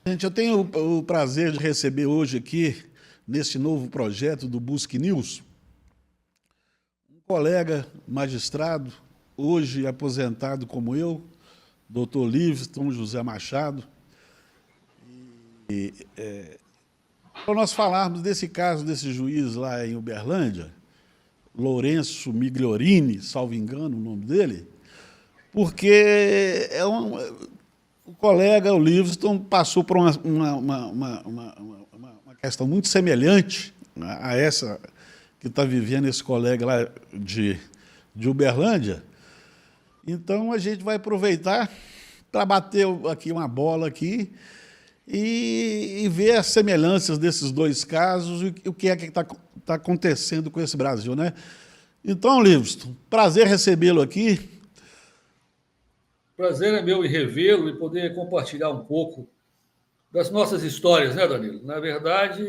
Gente, eu tenho o prazer de receber hoje aqui, nesse novo projeto do Busque News, um colega magistrado, hoje aposentado como eu, doutor Livingstone José Machado, para nós falarmos desse caso desse juiz lá em Uberlândia, Lourenço Migliorini, salvo engano o nome dele, porque o colega, o Livingstone, passou por uma questão muito semelhante a essa que está vivendo esse colega lá de Uberlândia. Então, a gente vai aproveitar para bater aqui uma bola aqui e ver as semelhanças desses dois casos e o que é que está acontecendo com esse Brasil, né? Então, Livingstone, prazer recebê-lo aqui. Prazer é meu em revê-lo e poder compartilhar um pouco das nossas histórias, né, Danilo? Na verdade,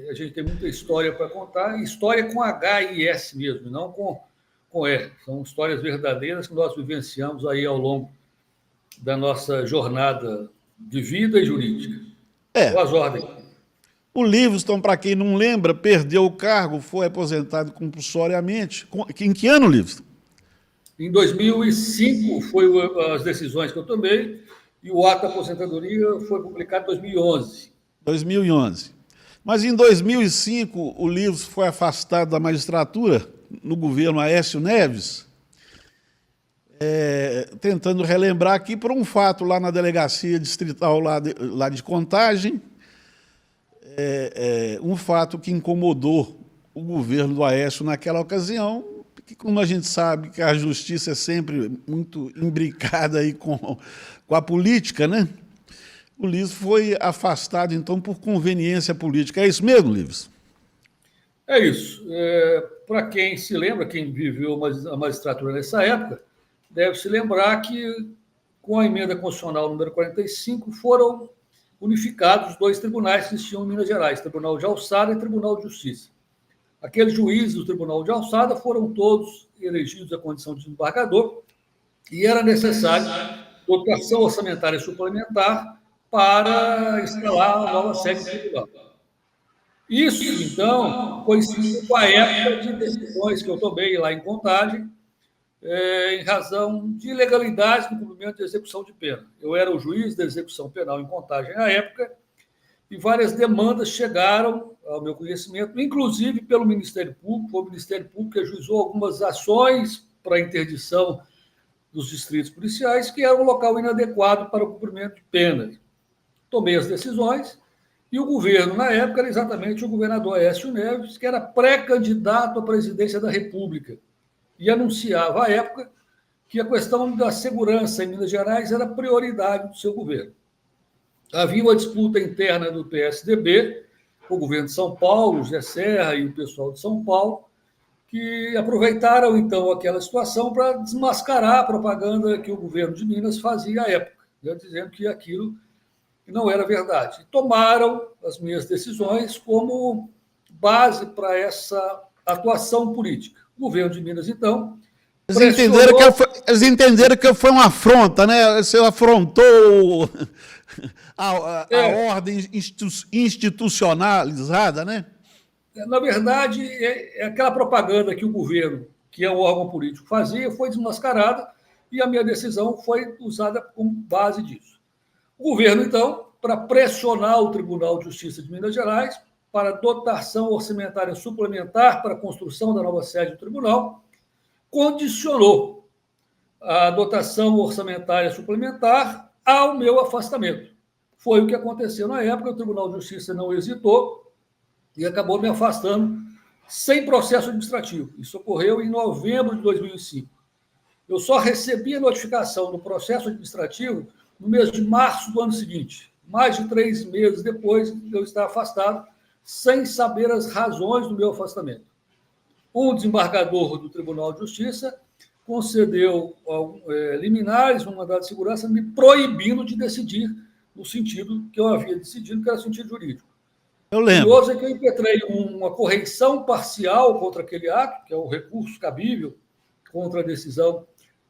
a gente tem muita história para contar, história com H e S mesmo, não com E. São histórias verdadeiras que nós vivenciamos aí ao longo da nossa jornada de vida e jurídica. Boas ordens. O Livingstone, para quem não lembra, perdeu o cargo, foi aposentado compulsoriamente. Em que ano, Livingstone? Em 2005 foi as decisões que eu tomei e o ato da aposentadoria foi publicado em 2011. 2011. Mas em 2005 o Livingstone foi afastado da magistratura no governo Aécio Neves, tentando relembrar aqui por um fato lá na delegacia distrital lá de Contagem, um fato que incomodou o governo do Aécio naquela ocasião, que, como a gente sabe que a justiça é sempre muito imbricada aí com a política, né? O Livingstone foi afastado, então, por conveniência política. É isso mesmo, Livingstone? É isso. Para quem se lembra, quem viveu a magistratura nessa época, deve se lembrar que, com a emenda constitucional número 45, foram unificados dois tribunais que existiam em Minas Gerais, Tribunal de Alçada e Tribunal de Justiça. Aqueles juízes do Tribunal de Alçada foram todos elegidos à condição de desembargador e era necessário dotação orçamentária suplementar para instalar a nova sede do tribunal. Isso, então, coincidiu com a época de decisões que eu tomei lá em Contagem, em razão de ilegalidade no cumprimento de execução de pena. Eu era o juiz da execução penal em Contagem na época, e várias demandas chegaram ao meu conhecimento, inclusive pelo Ministério Público. O Ministério Público ajuizou algumas ações para interdição dos distritos policiais, que era um local inadequado para o cumprimento de penas. Tomei as decisões, e o governo, na época, era exatamente o governador Aécio Neves, que era pré-candidato à presidência da República, e anunciava à época que a questão da segurança em Minas Gerais era prioridade do seu governo. Havia uma disputa interna do PSDB, com o governo de São Paulo, José Serra e o pessoal de São Paulo, que aproveitaram, então, aquela situação para desmascarar a propaganda que o governo de Minas fazia à época, né, dizendo que aquilo não era verdade. Tomaram as minhas decisões como base para essa atuação política. O governo de Minas, então, eles entenderam que foi uma afronta, né? Você afrontou a ordem institucionalizada, né? Na verdade, aquela propaganda que o governo, que é um órgão político, fazia, foi desmascarada e a minha decisão foi usada como base disso. O governo, então, para pressionar o Tribunal de Justiça de Minas Gerais para dotação orçamentária suplementar para a construção da nova sede do tribunal, condicionou a dotação orçamentária suplementar ao meu afastamento. Foi o que aconteceu na época, o Tribunal de Justiça não hesitou e acabou me afastando sem processo administrativo. Isso ocorreu em novembro de 2005. Eu só recebi a notificação do processo administrativo no mês de março do ano seguinte. Mais de 3 meses depois, eu estava afastado, sem saber as razões do meu afastamento. Um desembargador do Tribunal de Justiça concedeu liminares, um mandado de segurança, me proibindo de decidir no sentido que eu havia decidido, que era sentido jurídico. Eu lembro. Curioso é que eu impetrei uma correição parcial contra aquele ato, que é o recurso cabível contra a decisão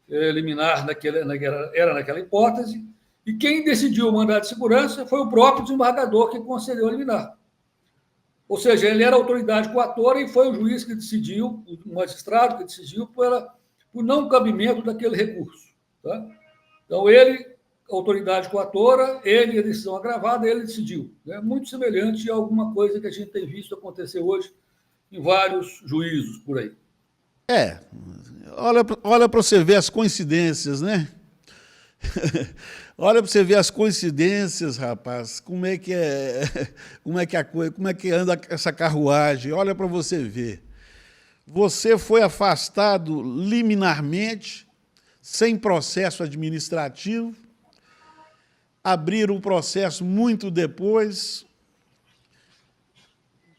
liminar era naquela hipótese, E quem decidiu o mandado de segurança foi o próprio desembargador que concedeu a liminar. Ou seja, ele era autoridade coatora e foi o juiz que decidiu, o magistrado que decidiu por não cabimento daquele recurso. Tá? Então, ele, autoridade coatora, ele, a decisão agravada, ele decidiu. É muito semelhante a alguma coisa que a gente tem visto acontecer hoje em vários juízos por aí. Olha para você ver as coincidências, né? Olha para você ver as coincidências, rapaz. Como é que a coisa, como é que anda essa carruagem? Olha para você ver. Você foi afastado liminarmente, sem processo administrativo, abriram o processo muito depois.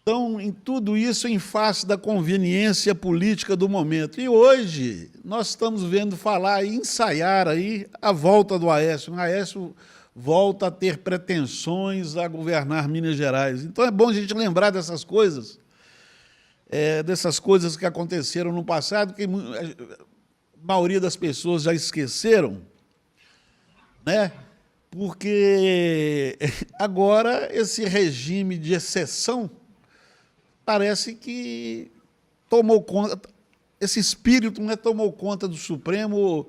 Então, em tudo isso, em face da conveniência política do momento. E hoje, nós estamos vendo falar e ensaiar aí a volta do Aécio. O Aécio volta a ter pretensões a governar Minas Gerais. Então, é bom a gente lembrar dessas coisas que aconteceram no passado, que a maioria das pessoas já esqueceram, né? Porque agora esse regime de exceção parece que tomou conta, esse espírito, né, tomou conta do Supremo.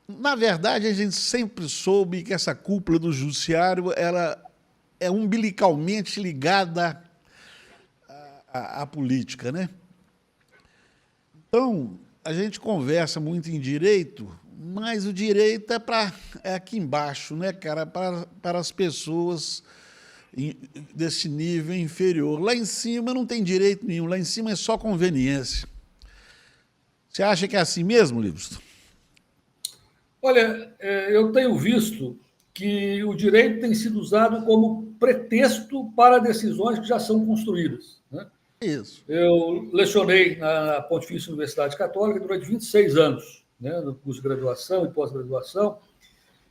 Na verdade, a gente sempre soube que essa cúpula do judiciário ela é umbilicalmente ligada à política, né? Então, a gente conversa muito em direito, mas o direito é aqui embaixo, né, cara, para as pessoas desse nível inferior. Lá em cima não tem direito nenhum, lá em cima é só conveniência. Você acha que é assim mesmo, Livingstone? Olha, eu tenho visto que o direito tem sido usado como pretexto para decisões que já são construídas, né? Isso. Eu lecionei na Pontifícia Universidade Católica durante 26 anos, né, no curso de graduação e pós-graduação,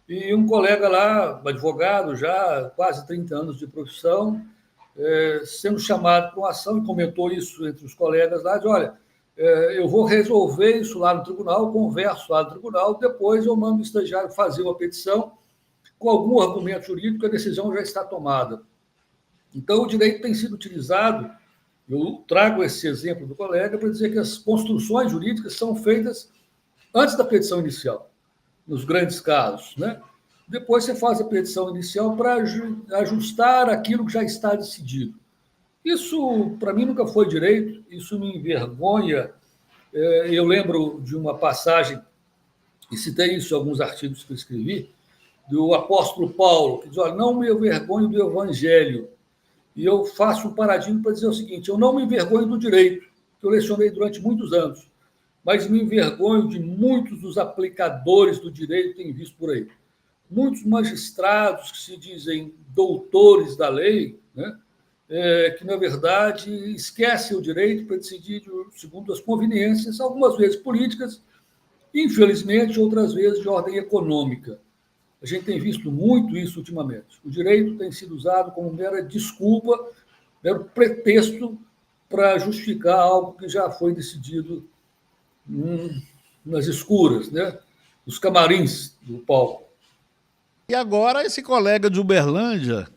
e um colega lá, advogado já, quase 30 anos de profissão, sendo chamado para uma ação, e comentou isso entre os colegas lá, de olha, eu vou resolver isso lá no tribunal, converso lá no tribunal, depois eu mando o estagiário fazer uma petição com algum argumento jurídico, a decisão já está tomada. Então, o direito tem sido utilizado, eu trago esse exemplo do colega para dizer que as construções jurídicas são feitas antes da petição inicial, nos grandes casos, né? Depois você faz a petição inicial para ajustar aquilo que já está decidido. Isso, para mim, nunca foi direito, isso me envergonha. Eu lembro de uma passagem, e citei isso em alguns artigos que eu escrevi, do apóstolo Paulo, que diz, olha, não me envergonho do evangelho. E eu faço um paradigma para dizer o seguinte, eu não me envergonho do direito, que eu lecionei durante muitos anos, mas me envergonho de muitos dos aplicadores do direito que tem visto por aí. Muitos magistrados que se dizem doutores da lei, né, que, na verdade, esquecem o direito para decidir segundo as conveniências, algumas vezes políticas, infelizmente, outras vezes de ordem econômica. A gente tem visto muito isso ultimamente. O direito tem sido usado como mera desculpa, mero pretexto para justificar algo que já foi decidido nas escuras, né? Nos camarins do palco. E agora esse colega de Uberlândia,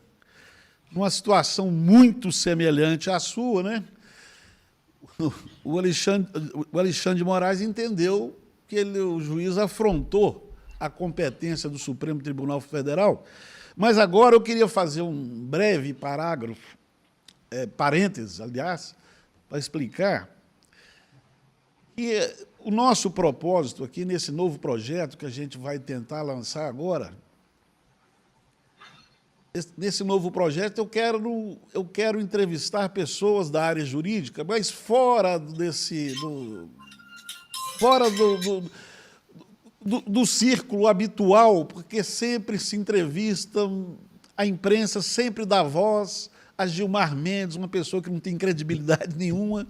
numa situação muito semelhante à sua, né? O Alexandre de Moraes entendeu que o juiz afrontou a competência do Supremo Tribunal Federal, mas agora eu queria fazer um breve parágrafo, parênteses, aliás, para explicar que o nosso propósito aqui nesse novo projeto que a gente vai tentar lançar agora, nesse novo projeto eu quero entrevistar pessoas da área jurídica, mas fora do círculo habitual, porque sempre se entrevistam, a imprensa sempre dá voz a Gilmar Mendes, uma pessoa que não tem credibilidade nenhuma.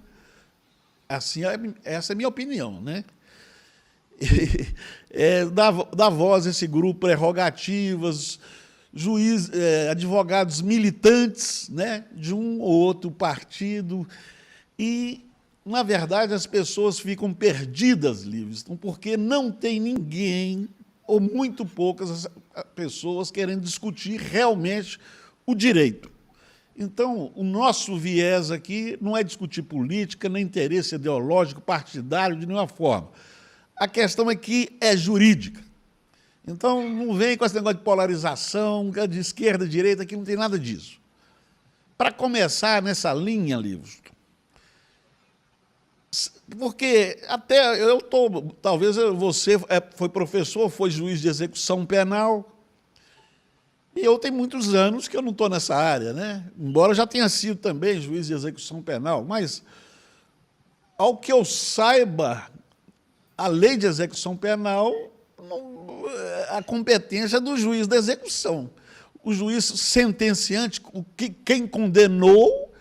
Assim, essa é a minha opinião, né? Dá voz a esse grupo, prerrogativas, advogados militantes, né, de um ou outro partido, e, na verdade, as pessoas ficam perdidas, Livingstone, porque não tem ninguém, ou muito poucas, pessoas querendo discutir realmente o direito. Então, o nosso viés aqui não é discutir política, nem interesse ideológico, partidário, de nenhuma forma. A questão aqui é jurídica. Então, não vem com esse negócio de polarização, de esquerda, direita, aqui não tem nada disso. Para começar nessa linha, Livros, porque até eu estou, talvez você foi professor, foi juiz de execução penal, e eu tenho muitos anos que eu não estou nessa área, né? Embora eu já tenha sido também juiz de execução penal, mas, ao que eu saiba, a lei de execução penal, a competência é do juiz da execução. O juiz sentenciante, quem condenou,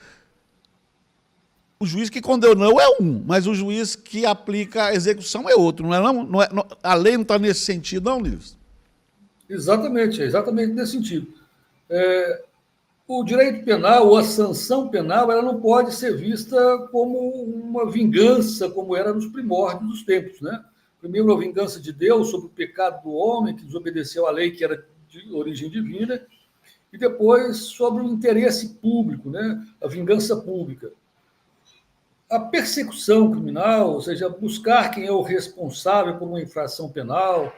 o juiz que condenou é um, mas o juiz que aplica a execução é outro, não é não? A lei não está nesse sentido, não, Livros? Exatamente, é exatamente nesse sentido. O direito penal, ou a sanção penal, ela não pode ser vista como uma vingança, como era nos primórdios dos tempos, né? Primeiro, a vingança de Deus sobre o pecado do homem, que desobedeceu à lei que era de origem divina, e depois sobre o interesse público, né? A vingança pública. A persecução criminal, ou seja, buscar quem é o responsável por uma infração penal,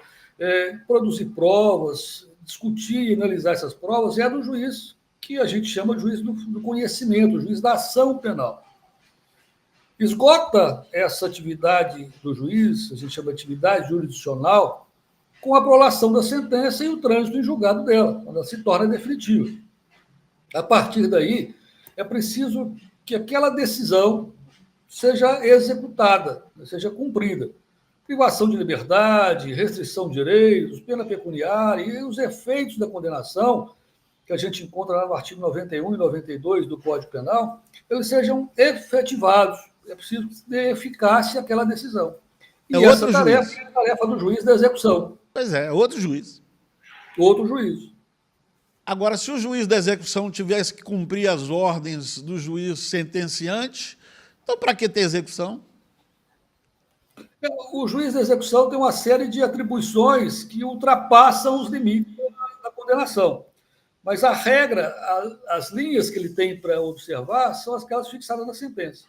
produzir provas, discutir e analisar essas provas, é do juiz, que a gente chama de juiz do conhecimento, juiz da ação penal. Esgota essa atividade do juiz, a gente chama de atividade jurisdicional, com a aprovação da sentença e o trânsito em julgado dela, quando ela se torna definitiva. A partir daí, é preciso que aquela decisão seja executada, seja cumprida. Privação de liberdade, restrição de direitos, pena pecuniária e os efeitos da condenação, que a gente encontra lá no artigo 91 e 92 do Código Penal, eles sejam efetivados. É preciso ter eficácia àquela decisão. E essa tarefa é a tarefa do juiz da execução. Pois é outro juiz. Outro juiz. Agora, se o juiz da execução tivesse que cumprir as ordens do juiz sentenciante, então para que ter execução? O juiz da execução tem uma série de atribuições que ultrapassam os limites da condenação. Mas a regra, as linhas que ele tem para observar são aquelas fixadas na sentença.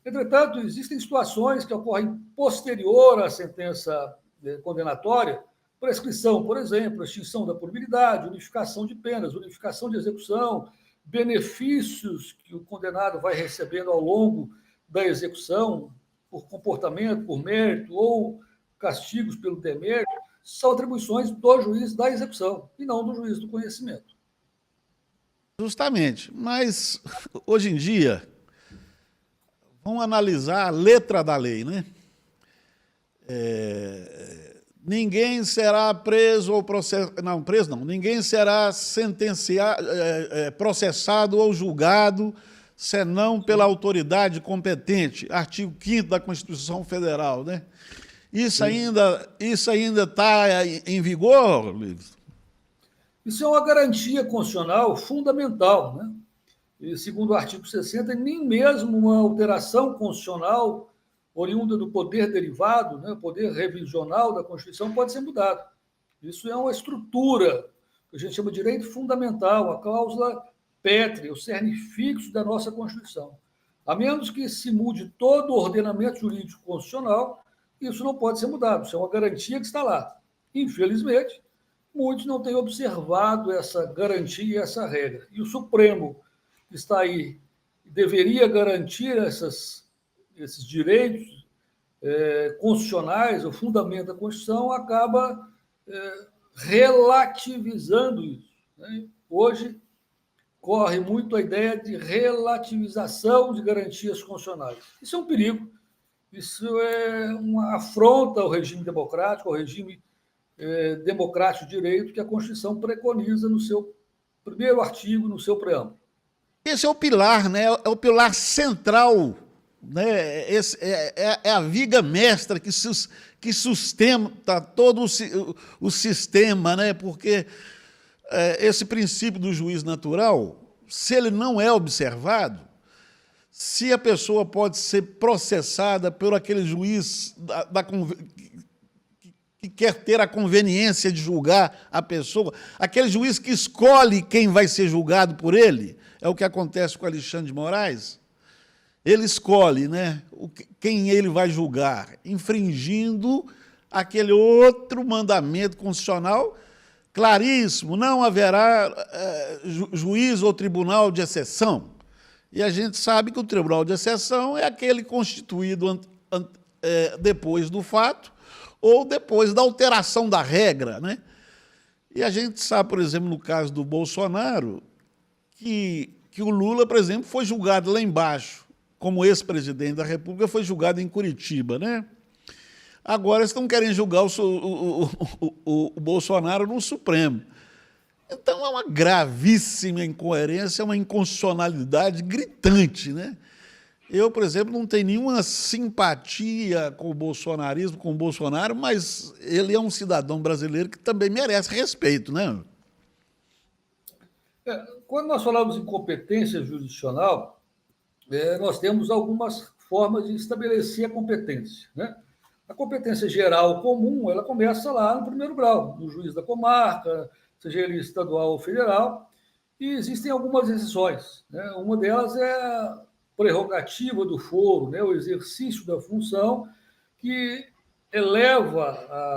Entretanto, existem situações que ocorrem posterior à sentença condenatória, prescrição, por exemplo, extinção da punibilidade, unificação de penas, unificação de execução, benefícios que o condenado vai recebendo ao longo da execução, por comportamento, por mérito, ou castigos pelo demérito, são atribuições do juiz da execução e não do juiz do conhecimento. Justamente, mas hoje em dia, vamos analisar a letra da lei, né? Ninguém será preso ou processado, não, preso não, ninguém será sentenciado, processado ou julgado, senão pela autoridade competente, artigo 5º da Constituição Federal, né? Isso ainda está em vigor, Luiz? Isso é uma garantia constitucional fundamental, né? E, segundo o artigo 60, nem mesmo uma alteração constitucional oriunda do poder derivado, né, poder revisional da Constituição, pode ser mudado. Isso é uma estrutura que a gente chama de direito fundamental, a cláusula pétrea, o cerne fixo da nossa Constituição. A menos que se mude todo o ordenamento jurídico constitucional, isso não pode ser mudado, isso é uma garantia que está lá. Infelizmente, muitos não têm observado essa garantia e essa regra. E o Supremo está aí, deveria garantir esses direitos constitucionais, o fundamento da Constituição, acaba relativizando isso, né? Hoje, corre muito a ideia de relativização de garantias constitucionais. Isso é um perigo, isso é uma afronta ao regime democrático, ao regime democrático de direito que a Constituição preconiza no seu primeiro artigo, no seu preâmbulo. Esse é o pilar, né? É o pilar central, né? É a viga mestra que sustenta todo o sistema, né? Porque esse princípio do juiz natural, se ele não é observado, se a pessoa pode ser processada por aquele juiz que que quer ter a conveniência de julgar a pessoa, aquele juiz que escolhe quem vai ser julgado por ele, é o que acontece com Alexandre de Moraes. Ele escolhe, né, quem ele vai julgar, infringindo aquele outro mandamento constitucional claríssimo: não haverá juiz ou tribunal de exceção. E a gente sabe que o tribunal de exceção é aquele constituído depois do fato ou depois da alteração da regra, né? E a gente sabe, por exemplo, no caso do Bolsonaro, que o Lula, por exemplo, foi julgado lá embaixo, como ex-presidente da República, foi julgado em Curitiba, né? Agora estão querendo julgar o Bolsonaro no Supremo. Então, é uma gravíssima incoerência, uma inconstitucionalidade gritante, né? Eu, por exemplo, não tenho nenhuma simpatia com o bolsonarismo, com o Bolsonaro, mas ele é um cidadão brasileiro que também merece respeito, né? Quando nós falamos em competência jurisdicional, nós temos algumas formas de estabelecer a competência, né? A competência geral comum, ela começa lá no primeiro grau, no juiz da comarca, seja ele estadual ou federal, e existem algumas exceções, né? Uma delas é a prerrogativa do foro, né? O exercício da função que eleva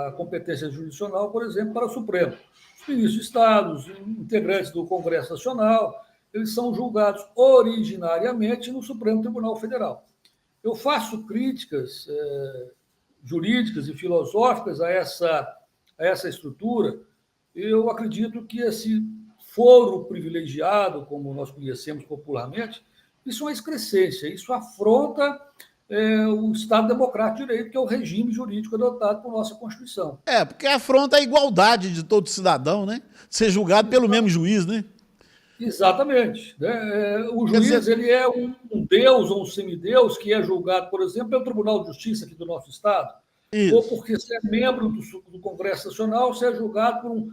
a competência jurisdicional, por exemplo, para o Supremo. Os ministros de Estado, os integrantes do Congresso Nacional, eles são julgados originariamente no Supremo Tribunal Federal. Eu faço críticas jurídicas e filosóficas a essa estrutura. Eu acredito que esse foro privilegiado, como nós conhecemos popularmente, isso é uma excrescência, isso afronta o Estado Democrático de Direito, que é o regime jurídico adotado por nossa Constituição. Porque afronta a igualdade de todo cidadão, né? Ser julgado pelo mesmo juiz, né? Exatamente. O juiz ele é um deus ou um semideus que é julgado, por exemplo, pelo Tribunal de Justiça aqui do nosso Estado, Isso. Ou porque se é membro do Congresso Nacional, se é julgado por um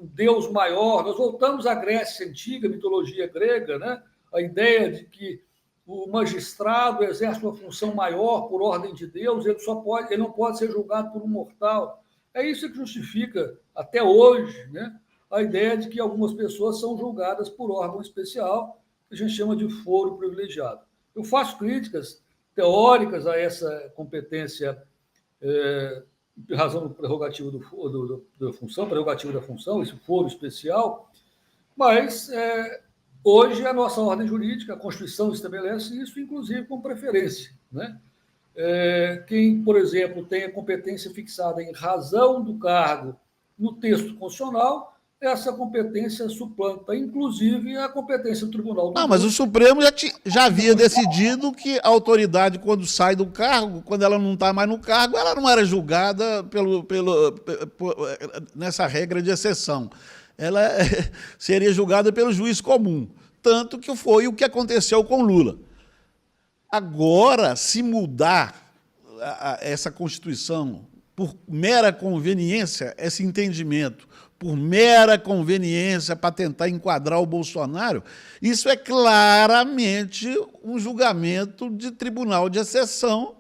deus maior. Nós voltamos à Grécia Antiga, mitologia grega, né? A ideia de que o magistrado exerce uma função maior por ordem de Deus, ele não pode ser julgado por um mortal. É isso que justifica, até hoje, né, a ideia de que algumas pessoas são julgadas por órgão especial, que a gente chama de foro privilegiado. Eu faço críticas teóricas a essa competência em razão do prerrogativo da função, esse foro especial, mas hoje a nossa ordem jurídica, a Constituição estabelece isso, inclusive com preferência, né? Quem, por exemplo, tem a competência fixada em razão do cargo no texto constitucional, essa competência suplanta, inclusive, a competência do Tribunal do Mas o Supremo já havia decidido que a autoridade, quando sai do cargo, quando ela não está mais no cargo, ela não era julgada nessa regra de exceção. Ela seria julgada pelo juiz comum. Tanto que foi o que aconteceu com Lula. Agora, se mudar essa Constituição por mera conveniência, esse entendimento, por mera conveniência para tentar enquadrar o Bolsonaro, isso é claramente um julgamento de tribunal de exceção,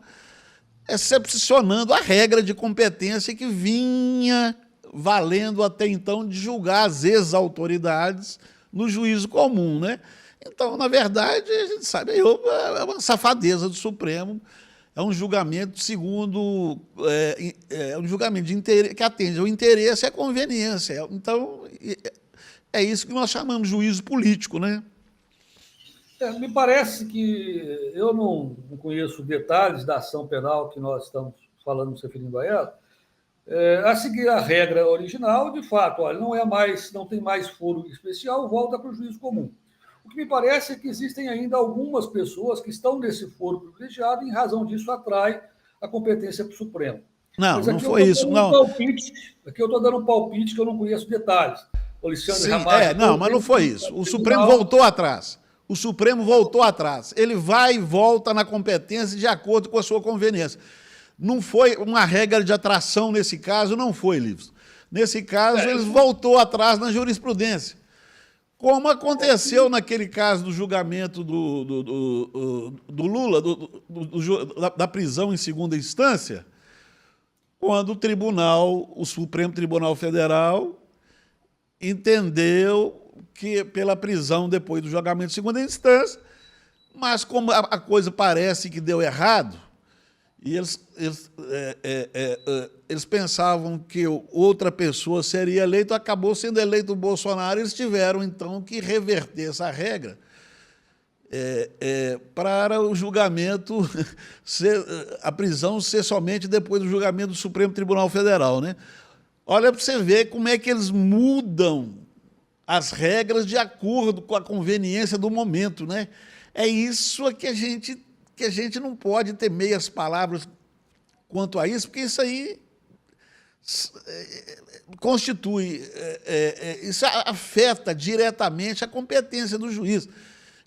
excepcionando a regra de competência que vinha valendo até então de julgar as ex-autoridades no juízo comum, né? Então, na verdade, a gente sabe, é uma safadeza do Supremo, é um julgamento segundo, um julgamento que atende ao interesse e à conveniência. Então, é isso que nós chamamos de juízo político, né? Me parece que eu não conheço detalhes da ação penal que nós estamos falando, nos referindo a ela. A seguir a regra original, de fato, olha, não tem mais foro especial, volta para o juízo comum. O que me parece é que existem ainda algumas pessoas que estão nesse foro privilegiado e, em razão disso, atrai a competência para o Supremo. Não foi isso, não. Aqui eu estou dando um palpite que eu não conheço detalhes. O Alexandre Ramalho, mas não foi isso. O Supremo voltou atrás. O Supremo voltou atrás. Ele vai e volta na competência de acordo com a sua conveniência. Não foi uma regra de atração nesse caso, não foi, Livros. Nesse caso, eles voltou atrás na jurisprudência. Como aconteceu naquele caso do julgamento do Lula, da prisão em segunda instância, quando o Supremo Tribunal Federal entendeu que pela prisão depois do julgamento de segunda instância, mas como a coisa parece que deu errado, e eles pensavam que outra pessoa seria eleita, acabou sendo eleito o Bolsonaro, eles tiveram, então, que reverter essa regra para o julgamento, a prisão ser somente depois do julgamento do Supremo Tribunal Federal, né? Olha para você ver como é que eles mudam as regras de acordo com a conveniência do momento, né? É isso que a gente não pode ter meias palavras quanto a isso, porque isso aí constitui, isso afeta diretamente a competência do juiz,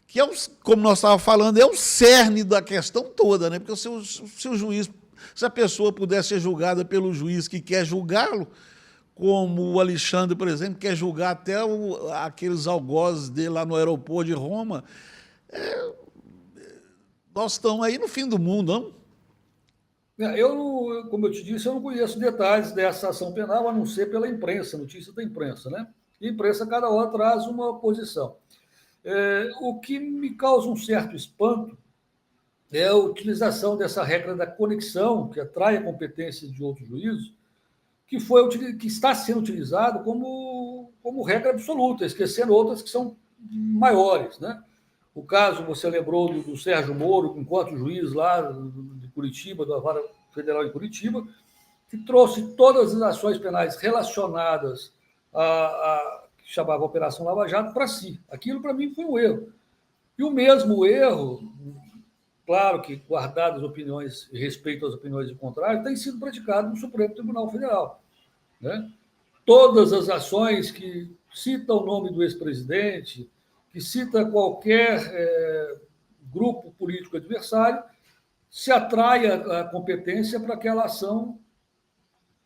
que, como nós estávamos falando, é o cerne da questão toda, né? Porque se a pessoa puder ser julgada pelo juiz que quer julgá-lo, como o Alexandre, por exemplo, quer julgar até aqueles algozes dele lá no aeroporto de Roma, nós estamos aí no fim do mundo, não? Como eu te disse, eu não conheço detalhes dessa ação penal, a não ser pela imprensa, notícia da imprensa, né? E a imprensa, cada hora, traz uma posição. O que me causa um certo espanto é a utilização dessa regra da conexão, que atrai a competência de outro juízo, que está sendo utilizado como regra absoluta, esquecendo outras que são maiores, né? O caso, você lembrou do Sérgio Moro, enquanto juiz lá de Curitiba, da Vara Federal em Curitiba, que trouxe todas as ações penais relacionadas que chamava Operação Lava Jato para si. Aquilo, para mim, foi um erro. E o mesmo erro, claro que guardadas as opiniões e respeito às opiniões de contrário, tem sido praticado no Supremo Tribunal Federal, né? Todas as ações que citam o nome do ex-presidente, que cita qualquer grupo político adversário, se atrai a competência para aquela ação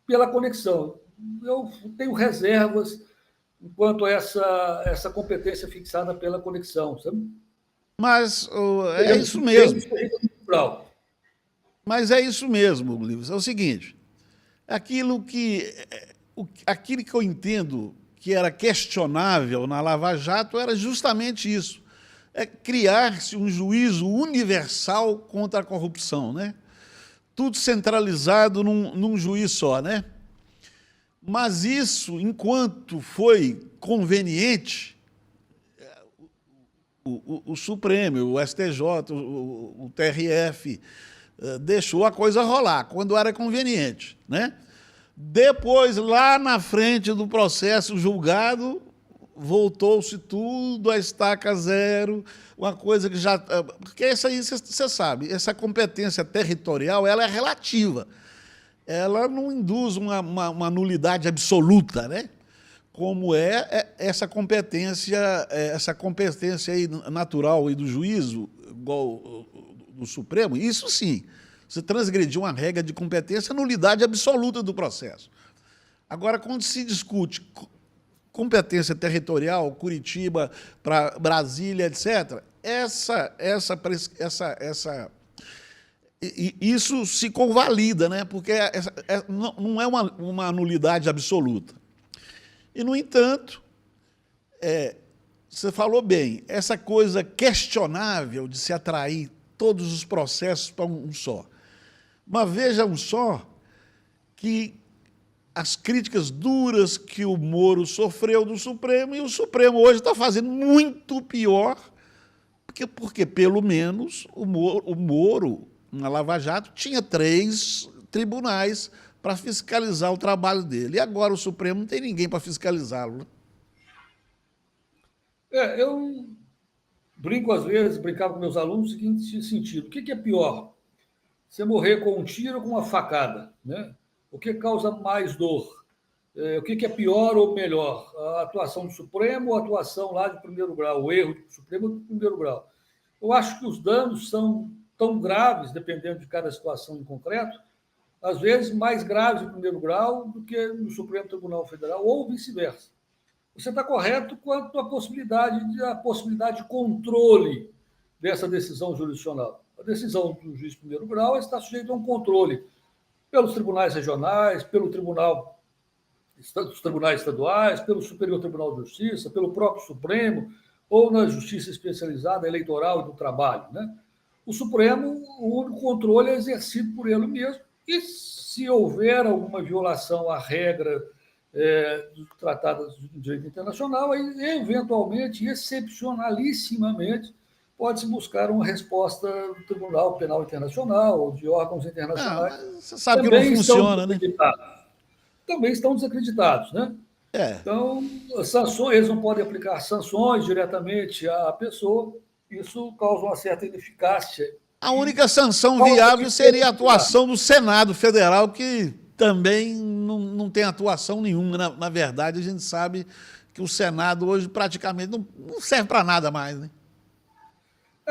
pela conexão. Eu tenho reservas enquanto a essa competência fixada pela conexão, sabe? Mas é isso mesmo. Mas é isso mesmo, Livros. É o seguinte, aquilo que eu entendo que era questionável na Lava Jato era justamente isso. Criar-se um juízo universal contra a corrupção, né? Tudo centralizado num juiz só, né? Mas isso, enquanto foi conveniente, o Supremo, o STJ, o TRF, deixou a coisa rolar, quando era conveniente, né? Depois, lá na frente do processo julgado, voltou-se tudo a estaca zero, uma coisa que já... Porque isso aí, você sabe, essa competência territorial, ela é relativa. Ela não induz uma nulidade absoluta, né? Como essa competência aí natural e do juízo, igual do Supremo, isso sim, você transgrediu uma regra de competência, nulidade absoluta do processo. Agora, quando se discute competência territorial, Curitiba, para Brasília, etc., isso se convalida, né? Porque não é uma nulidade absoluta. E, no entanto, você falou bem, essa coisa questionável de se atrair todos os processos para um só. Mas vejam só que as críticas duras que o Moro sofreu do Supremo, e o Supremo hoje está fazendo muito pior, porque pelo menos, o Moro, na Lava Jato, tinha 3 tribunais para fiscalizar o trabalho dele. E agora o Supremo não tem ninguém para fiscalizá-lo, né? Eu brinco às vezes, brincava com meus alunos no seguinte sentido: o que é pior? Você morrer com um tiro ou com uma facada, né? O que causa mais dor? O que é pior ou melhor? A atuação do Supremo ou a atuação lá de primeiro grau? O erro do Supremo de primeiro grau? Eu acho que os danos são tão graves, dependendo de cada situação em concreto, às vezes mais graves em primeiro grau do que no Supremo Tribunal Federal, ou vice-versa. Você está correto quanto à possibilidade de controle dessa decisão jurisdicional. A decisão do juiz de primeiro grau está sujeita a um controle pelos tribunais regionais, pelo tribunal, os tribunais estaduais, pelo Superior Tribunal de Justiça, pelo próprio Supremo, ou na Justiça Especializada Eleitoral e do Trabalho, né? O Supremo, o único controle é exercido por ele mesmo, e se houver alguma violação à regra dos tratados de direito internacional, aí, eventualmente, excepcionalissimamente, pode-se buscar uma resposta do Tribunal Penal Internacional ou de órgãos internacionais. Mas você sabe que não funciona, né? Também estão desacreditados, né? Então, sanções, eles não podem aplicar sanções diretamente à pessoa, isso causa uma certa ineficácia. A única sanção viável seria a atuação do Senado Federal, que também não tem atuação nenhuma. Na verdade, a gente sabe que o Senado hoje praticamente não serve para nada mais, né?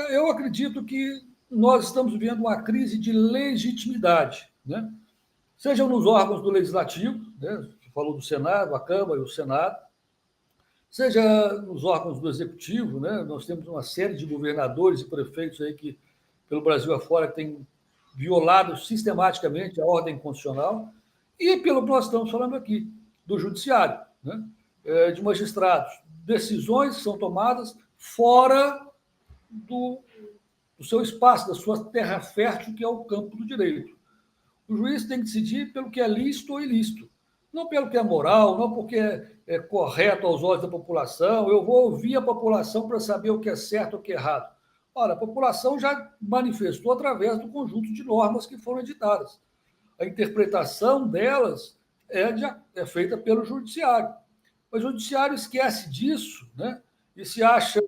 Eu acredito que nós estamos vivendo uma crise de legitimidade, né? Seja nos órgãos do Legislativo, né? Você falou do Senado, a Câmara e o Senado, seja nos órgãos do Executivo, né? Nós temos uma série de governadores e prefeitos aí que, pelo Brasil afora, têm violado sistematicamente a ordem constitucional, e pelo que nós estamos falando aqui, do Judiciário, né? De magistrados. Decisões que são tomadas fora do seu espaço, da sua terra fértil, que é o campo do direito. O juiz tem que decidir pelo que é lícito ou ilícito, não pelo que é moral, não porque é correto aos olhos da população. Eu vou ouvir a população para saber o que é certo ou o que é errado. Ora, a população já manifestou através do conjunto de normas que foram editadas. A interpretação delas é feita pelo judiciário. Mas o judiciário esquece disso, né? E se acha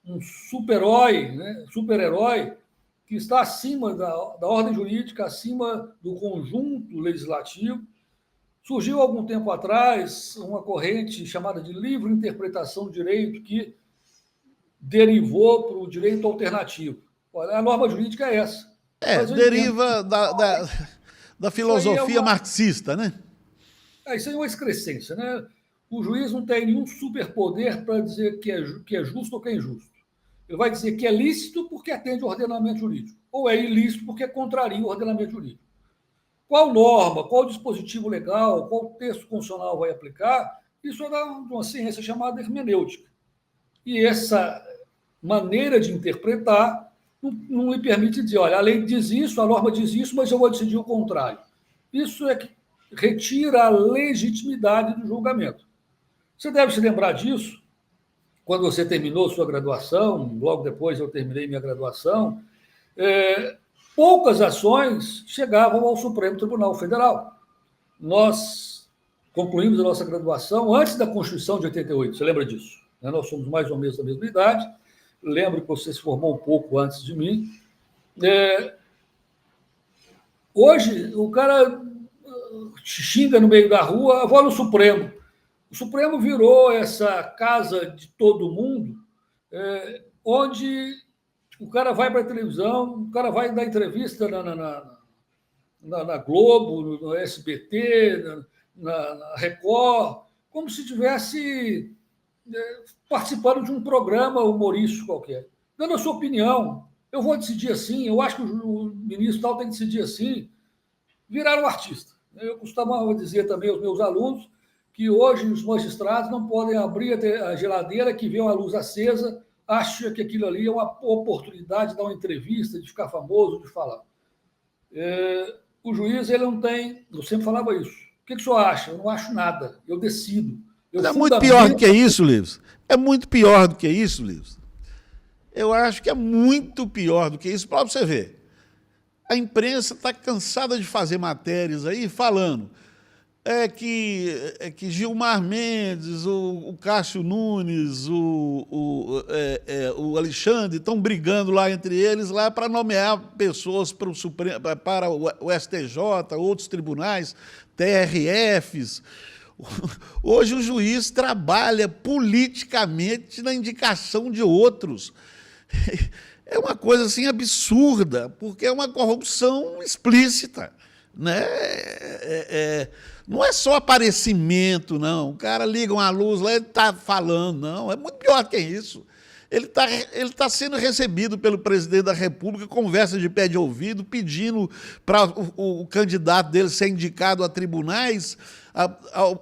um super-herói, né? Super-herói, que está acima da ordem jurídica, acima do conjunto legislativo. Surgiu algum tempo atrás uma corrente chamada de livre interpretação do direito, que derivou para o direito alternativo. Olha, a norma jurídica é essa. Deriva da filosofia marxista, né? Isso aí é uma excrescência, né? O juiz não tem nenhum superpoder para dizer que é justo ou que é injusto. Ele vai dizer que é lícito porque atende ao ordenamento jurídico, ou é ilícito porque contraria o ordenamento jurídico. Qual norma, qual dispositivo legal, qual texto constitucional vai aplicar, isso é de uma ciência chamada hermenêutica. E essa maneira de interpretar não lhe permite dizer, olha, a lei diz isso, a norma diz isso, mas eu vou decidir o contrário. Isso é que retira a legitimidade do julgamento. Você deve se lembrar disso quando você terminou sua graduação. Logo depois eu terminei minha graduação, poucas ações chegavam ao Supremo Tribunal Federal. Nós concluímos a nossa graduação antes da Constituição de 88, você lembra disso? Nós somos mais ou menos da mesma idade, lembro que você se formou um pouco antes de mim. Hoje, o cara te xinga no meio da rua, vou no Supremo. O Supremo virou essa casa de todo mundo, onde o cara vai para a televisão, o cara vai dar entrevista na Globo, no SBT, na Record, como se estivesse participando de um programa humorístico qualquer, dando a sua opinião. Eu vou decidir assim, eu acho que o ministro tal tem que decidir assim. Viraram artista. Eu costumava dizer também aos meus alunos que hoje os magistrados não podem abrir a geladeira que vê uma luz acesa, acha que aquilo ali é uma oportunidade de dar uma entrevista, de ficar famoso, de falar. O juiz, ele não tem... Eu sempre falava isso. O que o senhor acha? Eu não acho nada. Eu decido. É muito pior do que isso, Livros. É muito pior do que isso, Livros. Eu acho que é muito pior do que isso. Para você ver, a imprensa está cansada de fazer matérias aí falando que Gilmar Mendes, o Cássio Nunes, o Alexandre estão brigando lá entre eles lá para nomear pessoas para o STJ, outros tribunais, TRFs. Hoje o juiz trabalha politicamente na indicação de outros. É uma coisa assim absurda, porque é uma corrupção explícita, né? Não é só aparecimento, não. O cara liga uma luz lá e está falando, não. É muito pior que isso. Ele tá sendo recebido pelo presidente da República, conversa de pé de ouvido, pedindo para o candidato dele ser indicado a tribunais.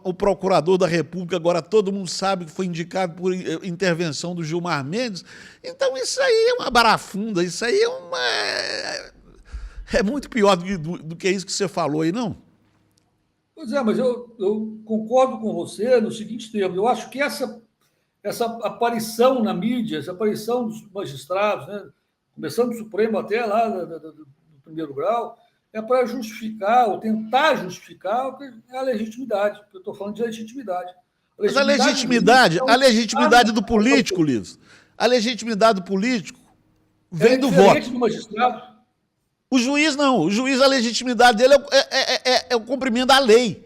O procurador da República, agora todo mundo sabe que foi indicado por intervenção do Gilmar Mendes. Então, isso aí é uma barafunda, isso aí é muito pior do que isso que você falou aí, não? Pois é, mas eu concordo com você no seguinte termo. Eu acho que essa aparição na mídia, essa aparição dos magistrados, né, começando do Supremo até lá do primeiro grau, é para justificar, ou tentar justificar a legitimidade. Eu estou falando de legitimidade. Mas a legitimidade do político, Livres, a legitimidade do político vem do voto. Do magistrado. O juiz não. O juiz, a legitimidade dele é o cumprimento da lei.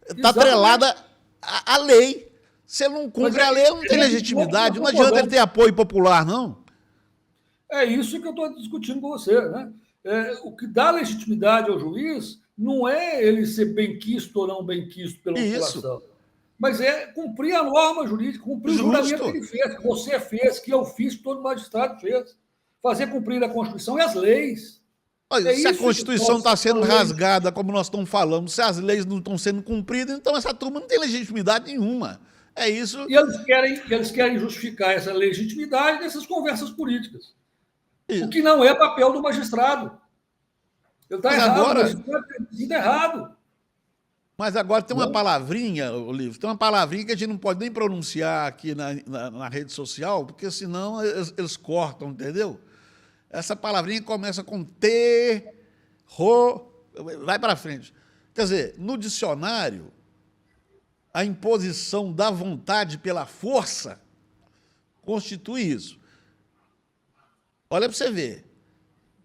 Está atrelada à lei. Se ele não cumpre a lei, ele não tem legitimidade. Não adianta ele ter apoio popular, não. É isso que eu estou discutindo com você, né? O que dá legitimidade ao juiz não é ele ser benquisto ou não benquisto pela população, mas é cumprir a norma jurídica, cumprir o juramento que ele fez, que você fez, que eu fiz, que todo magistrado fez. Fazer cumprir a Constituição e as leis. Olha, se a Constituição está sendo rasgada, como nós estamos falando, se as leis não estão sendo cumpridas, então essa turma não tem legitimidade nenhuma. É isso. E eles querem justificar essa legitimidade nessas conversas políticas. Isso. O que não é papel do magistrado. Ele está errado, agora, o magistrado está errado. Mas agora tem uma palavrinha, Olívio, tem uma palavrinha que a gente não pode nem pronunciar aqui na rede social, porque senão eles cortam, entendeu? Essa palavrinha começa com vai para frente. Quer dizer, no dicionário, a imposição da vontade pela força constitui isso. Olha para você ver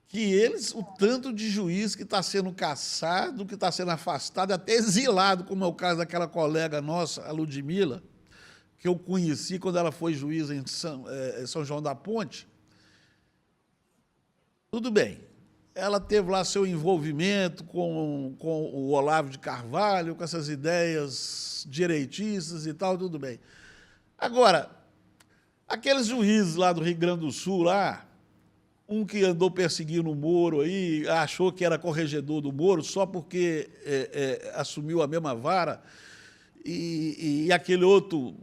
que o tanto de juiz que está sendo caçado, que está sendo afastado, até exilado, como é o caso daquela colega nossa, a Ludmila, que eu conheci quando ela foi juíza em São João da Ponte. Tudo bem, ela teve lá seu envolvimento com o Olavo de Carvalho, com essas ideias direitistas e tal, tudo bem. Agora, aqueles juízes lá do Rio Grande do Sul, lá, um que andou perseguindo o Moro aí, achou que era corregedor do Moro só porque assumiu a mesma vara, e aquele outro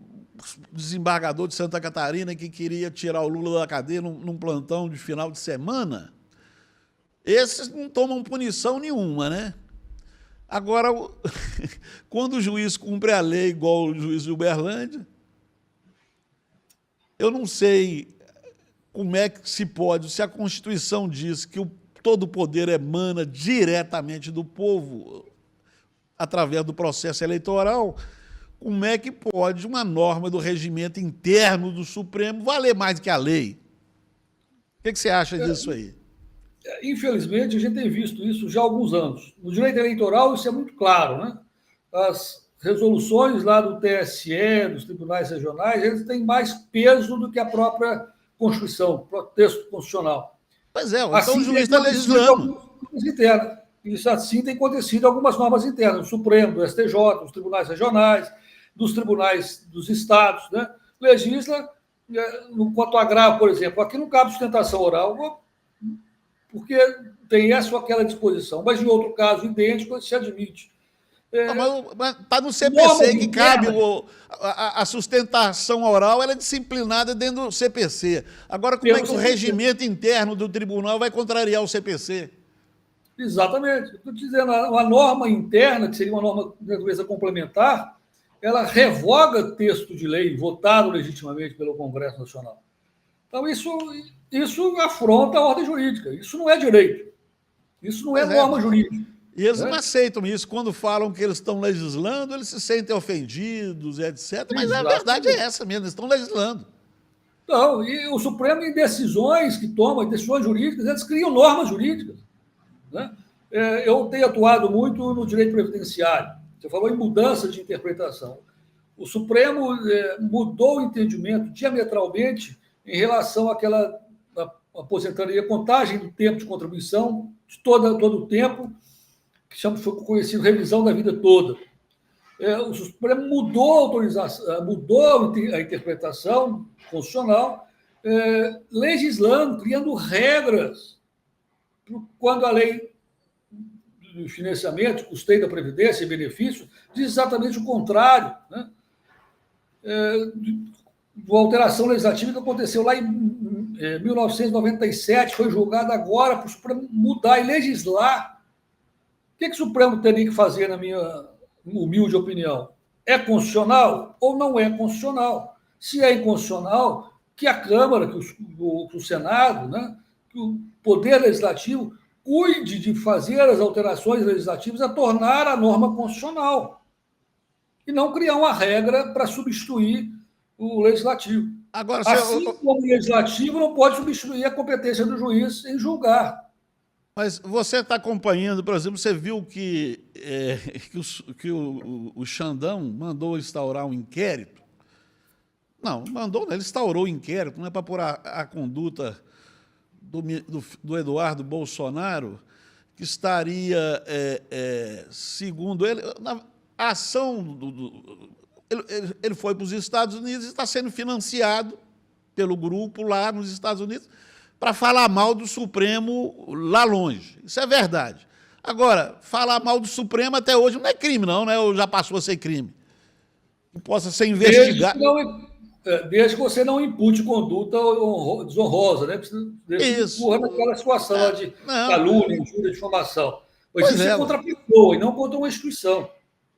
desembargador de Santa Catarina que queria tirar o Lula da cadeia num plantão de final de semana, esses não tomam punição nenhuma, né? Agora, quando o juiz cumpre a lei igual o juiz de Uberlândia, eu não sei como é que se pode, se a Constituição diz que todo o poder emana diretamente do povo, através do processo eleitoral, como é que pode uma norma do regimento interno do Supremo valer mais que a lei? O que você acha disso aí? Infelizmente, a gente tem visto isso já há alguns anos. No direito eleitoral, isso é muito claro, né? As resoluções lá do TSE, dos tribunais regionais, eles têm mais peso do que a própria Constituição, o próprio texto constitucional. Pois é, então o juiz está legislando. Isso assim tem acontecido em algumas normas internas, do Supremo, do STJ, dos tribunais regionais, dos tribunais dos estados, né? Legisla, quanto a agravo, por exemplo, aqui não cabe sustentação oral, porque tem essa ou aquela disposição, mas em outro caso idêntico se admite. Mas está no CPC que cabe a sustentação oral, ela é disciplinada dentro do CPC. Agora, como é que o regimento interno do tribunal vai contrariar o CPC? Exatamente. Estou dizendo, uma norma interna, que seria uma norma de natureza complementar, ela revoga texto de lei votado legitimamente pelo Congresso Nacional. Então, isso afronta a ordem jurídica. Isso não é direito. Isso não é norma jurídica. E eles não aceitam isso. Quando falam que eles estão legislando, eles se sentem ofendidos, etc. Mas a verdade é essa mesmo, eles estão legislando. Então, e o Supremo, em decisões que toma, em decisões jurídicas, eles criam normas jurídicas. Né? Eu tenho atuado muito no direito previdenciário. Você falou em mudança de interpretação. O Supremo mudou o entendimento diametralmente em relação àquela aposentadoria, contagem do tempo de contribuição, de todo o tempo, que foi conhecido revisão da vida toda. O Supremo mudou a interpretação constitucional legislando, criando regras, quando a lei do financiamento, custeio da Previdência e benefício, diz exatamente o contrário, né? Uma alteração legislativa que aconteceu lá em 1997, foi julgada agora para o Supremo mudar e legislar. O que o Supremo teria que fazer, na minha humilde opinião? É constitucional ou não é constitucional? Se é inconstitucional, que a Câmara, que o Senado, né, que o Poder Legislativo cuide de fazer as alterações legislativas a tornar a norma constitucional e não criar uma regra para substituir o legislativo. Agora, assim como o legislativo não pode substituir a competência do juiz em julgar. Mas você está acompanhando, por exemplo, você viu que o Xandão mandou instaurar um inquérito? Não, mandou, ele instaurou o inquérito, não é para pôr a conduta do Eduardo Bolsonaro, que estaria, segundo ele, a ação ele foi para os Estados Unidos e está sendo financiado pelo grupo lá nos Estados Unidos para falar mal do Supremo lá longe. Isso é verdade. Agora, falar mal do Supremo até hoje não é crime, não, né? Ou já passou a ser crime? Que possa ser investigado. Desde que você não impute conduta desonrosa, né? Isso. Empurra naquela situação de calúnia, injúria, difamação. Mas isso é contra a pessoa e não contra uma instituição.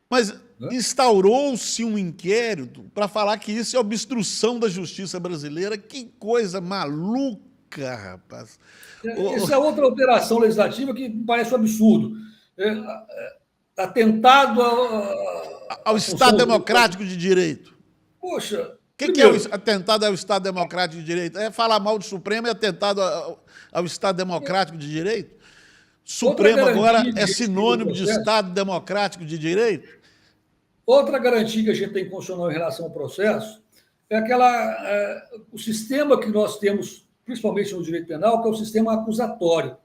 Mas instaurou-se um inquérito para falar que isso é obstrução da justiça brasileira. Que coisa maluca, rapaz. Isso é outra alteração legislativa que me parece um absurdo. Atentado ao Estado Democrático de Direito. Poxa... O que é o atentado ao Estado Democrático de Direito? É falar mal do Supremo e atentado ao Estado Democrático de Direito? Supremo agora é sinônimo de Estado Democrático de Direito? Outra garantia que a gente tem constitucional em relação ao processo é o sistema que nós temos, principalmente no direito penal, que é o sistema acusatório.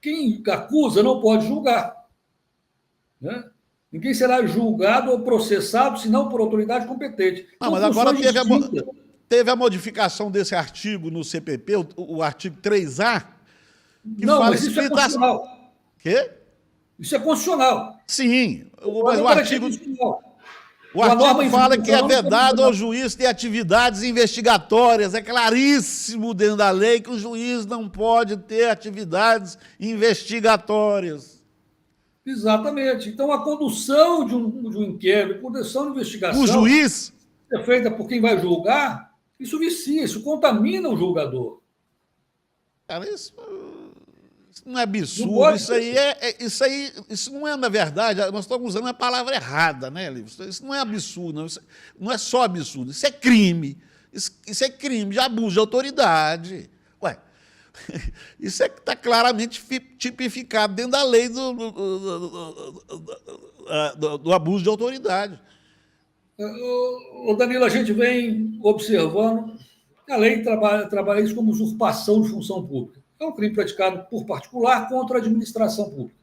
Quem acusa não pode julgar, né? Ninguém será julgado ou processado, senão por autoridade competente. Não, mas agora teve a modificação desse artigo no CPP, o artigo 3A, que não, mas isso é constitucional. Quê? Isso é constitucional. Sim, mas o artigo fala que é vedado ao juiz ter atividades investigatórias. É claríssimo dentro da lei que o juiz não pode ter atividades investigatórias. Exatamente. Então, a condução de um inquérito, condução de investigação... O juiz... é feita por quem vai julgar, isso vicia, isso contamina o julgador. Cara, isso não é absurdo, isso não é, na verdade, nós estamos usando a palavra errada, né, Livro? Isso não é absurdo, não é só absurdo, isso é crime. Isso é crime de abuso de autoridade. Ué, isso está claramente tipificado dentro da lei do abuso de autoridade. Danilo, a gente vem observando que a lei trabalha isso como usurpação de função pública. É um crime praticado por particular contra a administração pública,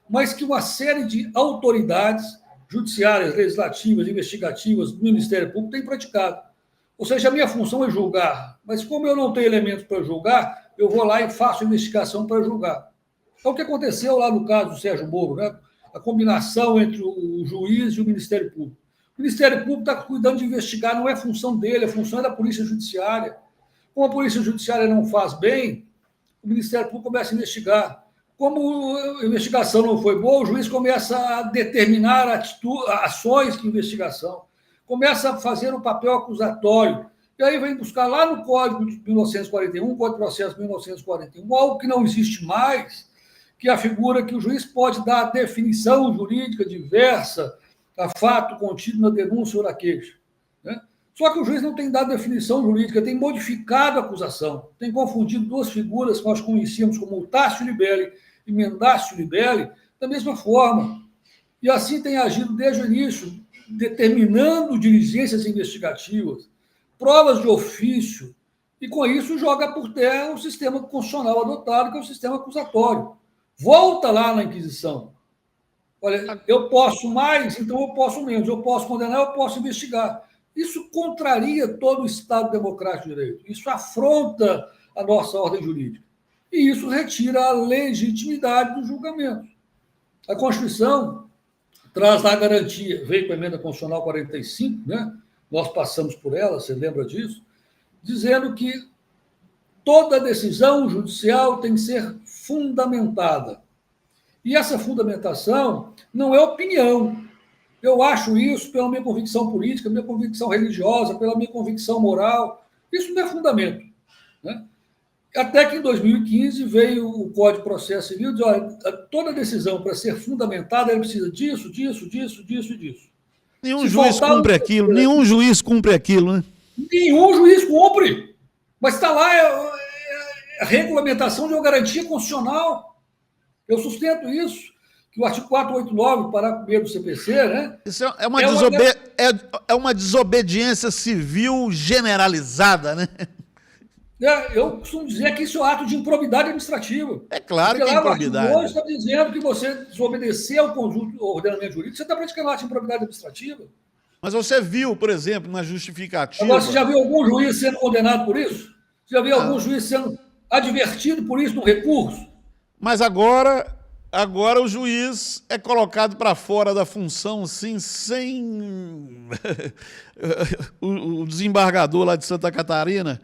mas que uma série de autoridades judiciárias, legislativas, investigativas, do Ministério Público tem praticado. Ou seja, a minha função é julgar, mas como eu não tenho elementos para julgar, eu vou lá e faço investigação para julgar. É o que aconteceu lá no caso do Sérgio Moro, né? A combinação entre o juiz e o Ministério Público. O Ministério Público está cuidando de investigar, não é função dele, a função é da Polícia Judiciária. Como a Polícia Judiciária não faz bem, o Ministério Público começa a investigar. Como a investigação não foi boa, o juiz começa a determinar ações de investigação, começa a fazer um papel acusatório, e aí vem buscar lá no Código de 1941, Código de Processo de 1941, algo que não existe mais, que é a figura que o juiz pode dar a definição jurídica diversa a fato contido na denúncia ou na queixa, né? Só que o juiz não tem dado definição jurídica, tem modificado a acusação, tem confundido duas figuras que nós conhecíamos como Tácio Libelli e Mendácio Libelli da mesma forma. E assim tem agido desde o início, determinando diligências investigativas, provas de ofício, e com isso joga por terra o sistema constitucional adotado, que é o sistema acusatório. Volta lá na Inquisição. Olha, eu posso mais, então eu posso menos. Eu posso condenar, eu posso investigar. Isso contraria todo o Estado democrático de direito. Isso afronta a nossa ordem jurídica. E isso retira a legitimidade do julgamento. A Constituição traz lá a garantia, veio com a emenda constitucional 45, né? Nós passamos por ela, você lembra disso, dizendo que toda decisão judicial tem que ser fundamentada. E essa fundamentação não é opinião. Eu acho isso pela minha convicção política, minha convicção religiosa, pela minha convicção moral. Isso não é fundamento, né? Até que em 2015 veio o Código de Processo Civil e diz, olha, toda decisão para ser fundamentada, ela precisa disso, disso, disso, disso e disso. Nenhum juiz cumpre aquilo, nenhum juiz cumpre aquilo, né? Nenhum juiz cumpre. Mas está lá a regulamentação de uma garantia constitucional. Eu sustento isso, que o artigo 489, parágrafo 1º do CPC, né? Isso é uma desobediência civil generalizada, né? Eu costumo dizer que isso é um ato de improbidade administrativa. É claro que é improbidade. Hoje está dizendo que você desobedecer ao conjunto do ordenamento jurídico, você está praticando ato de improbidade administrativa. Mas você viu, por exemplo, na justificativa... Agora, você já viu algum juiz sendo condenado por isso? Você já viu algum juiz sendo advertido por isso no recurso? Mas agora o juiz é colocado para fora da função, assim, sem... o desembargador lá de Santa Catarina,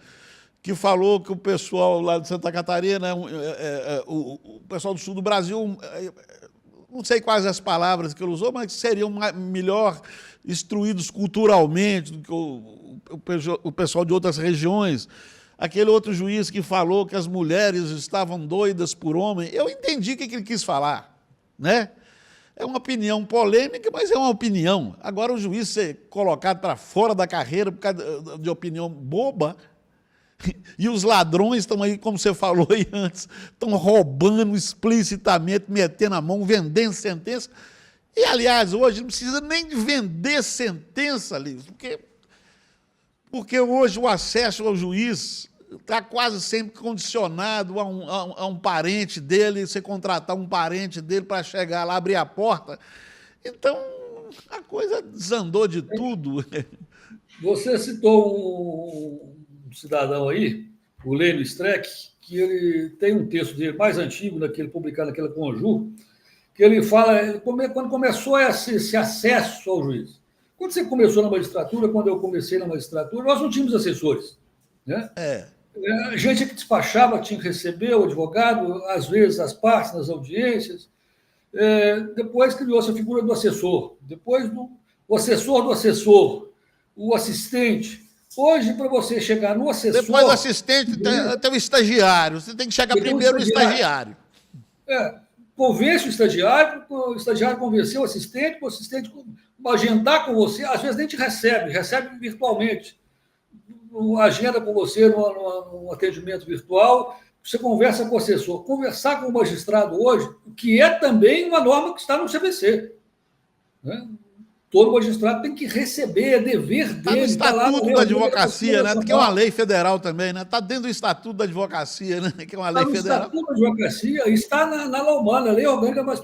que falou que o pessoal lá de Santa Catarina, o pessoal do sul do Brasil, não sei quais as palavras que ele usou, mas que seriam melhor instruídos culturalmente do que o pessoal de outras regiões. Aquele outro juiz que falou que as mulheres estavam doidas por homem, eu entendi o que ele quis falar, né? É uma opinião polêmica, mas é uma opinião. Agora, o juiz ser colocado para fora da carreira por causa de opinião boba, e os ladrões estão aí, como você falou aí antes, estão roubando explicitamente, metendo a mão, vendendo sentença. E, aliás, hoje não precisa nem de vender sentença, Livros, porque hoje o acesso ao juiz está quase sempre condicionado a um parente dele, você contratar um parente dele para chegar lá, abrir a porta. Então, a coisa desandou de tudo. Você citou um cidadão aí, o Lênio Streck, que ele tem um texto dele mais antigo, naquele publicado naquela Conjur, que ele fala, quando começou esse acesso ao juiz. Quando você começou na magistratura, quando eu comecei na magistratura, nós não tínhamos assessores, né? A gente que despachava tinha que receber o advogado, às vezes as partes nas audiências. Depois criou-se a figura do assessor, depois o assessor do assessor, o assistente. Hoje, para você chegar no assessor... Depois do assistente tem o estagiário. Você tem que chegar primeiro no estagiário. Convence o estagiário convenceu o assistente agendar com você, às vezes nem te recebe virtualmente. Agenda com você num atendimento virtual, você conversa com o assessor. Conversar com o magistrado hoje, que é também uma norma que está no CPC, né? Todo magistrado tem que receber, é dever dele. Está no Estatuto da Advocacia, né? Que é uma lei federal também, né? Está dentro do Estatuto da Advocacia, né? Que é uma lei federal. Está no Estatuto da Advocacia, está na LAUMAN, a Lei Orgânica da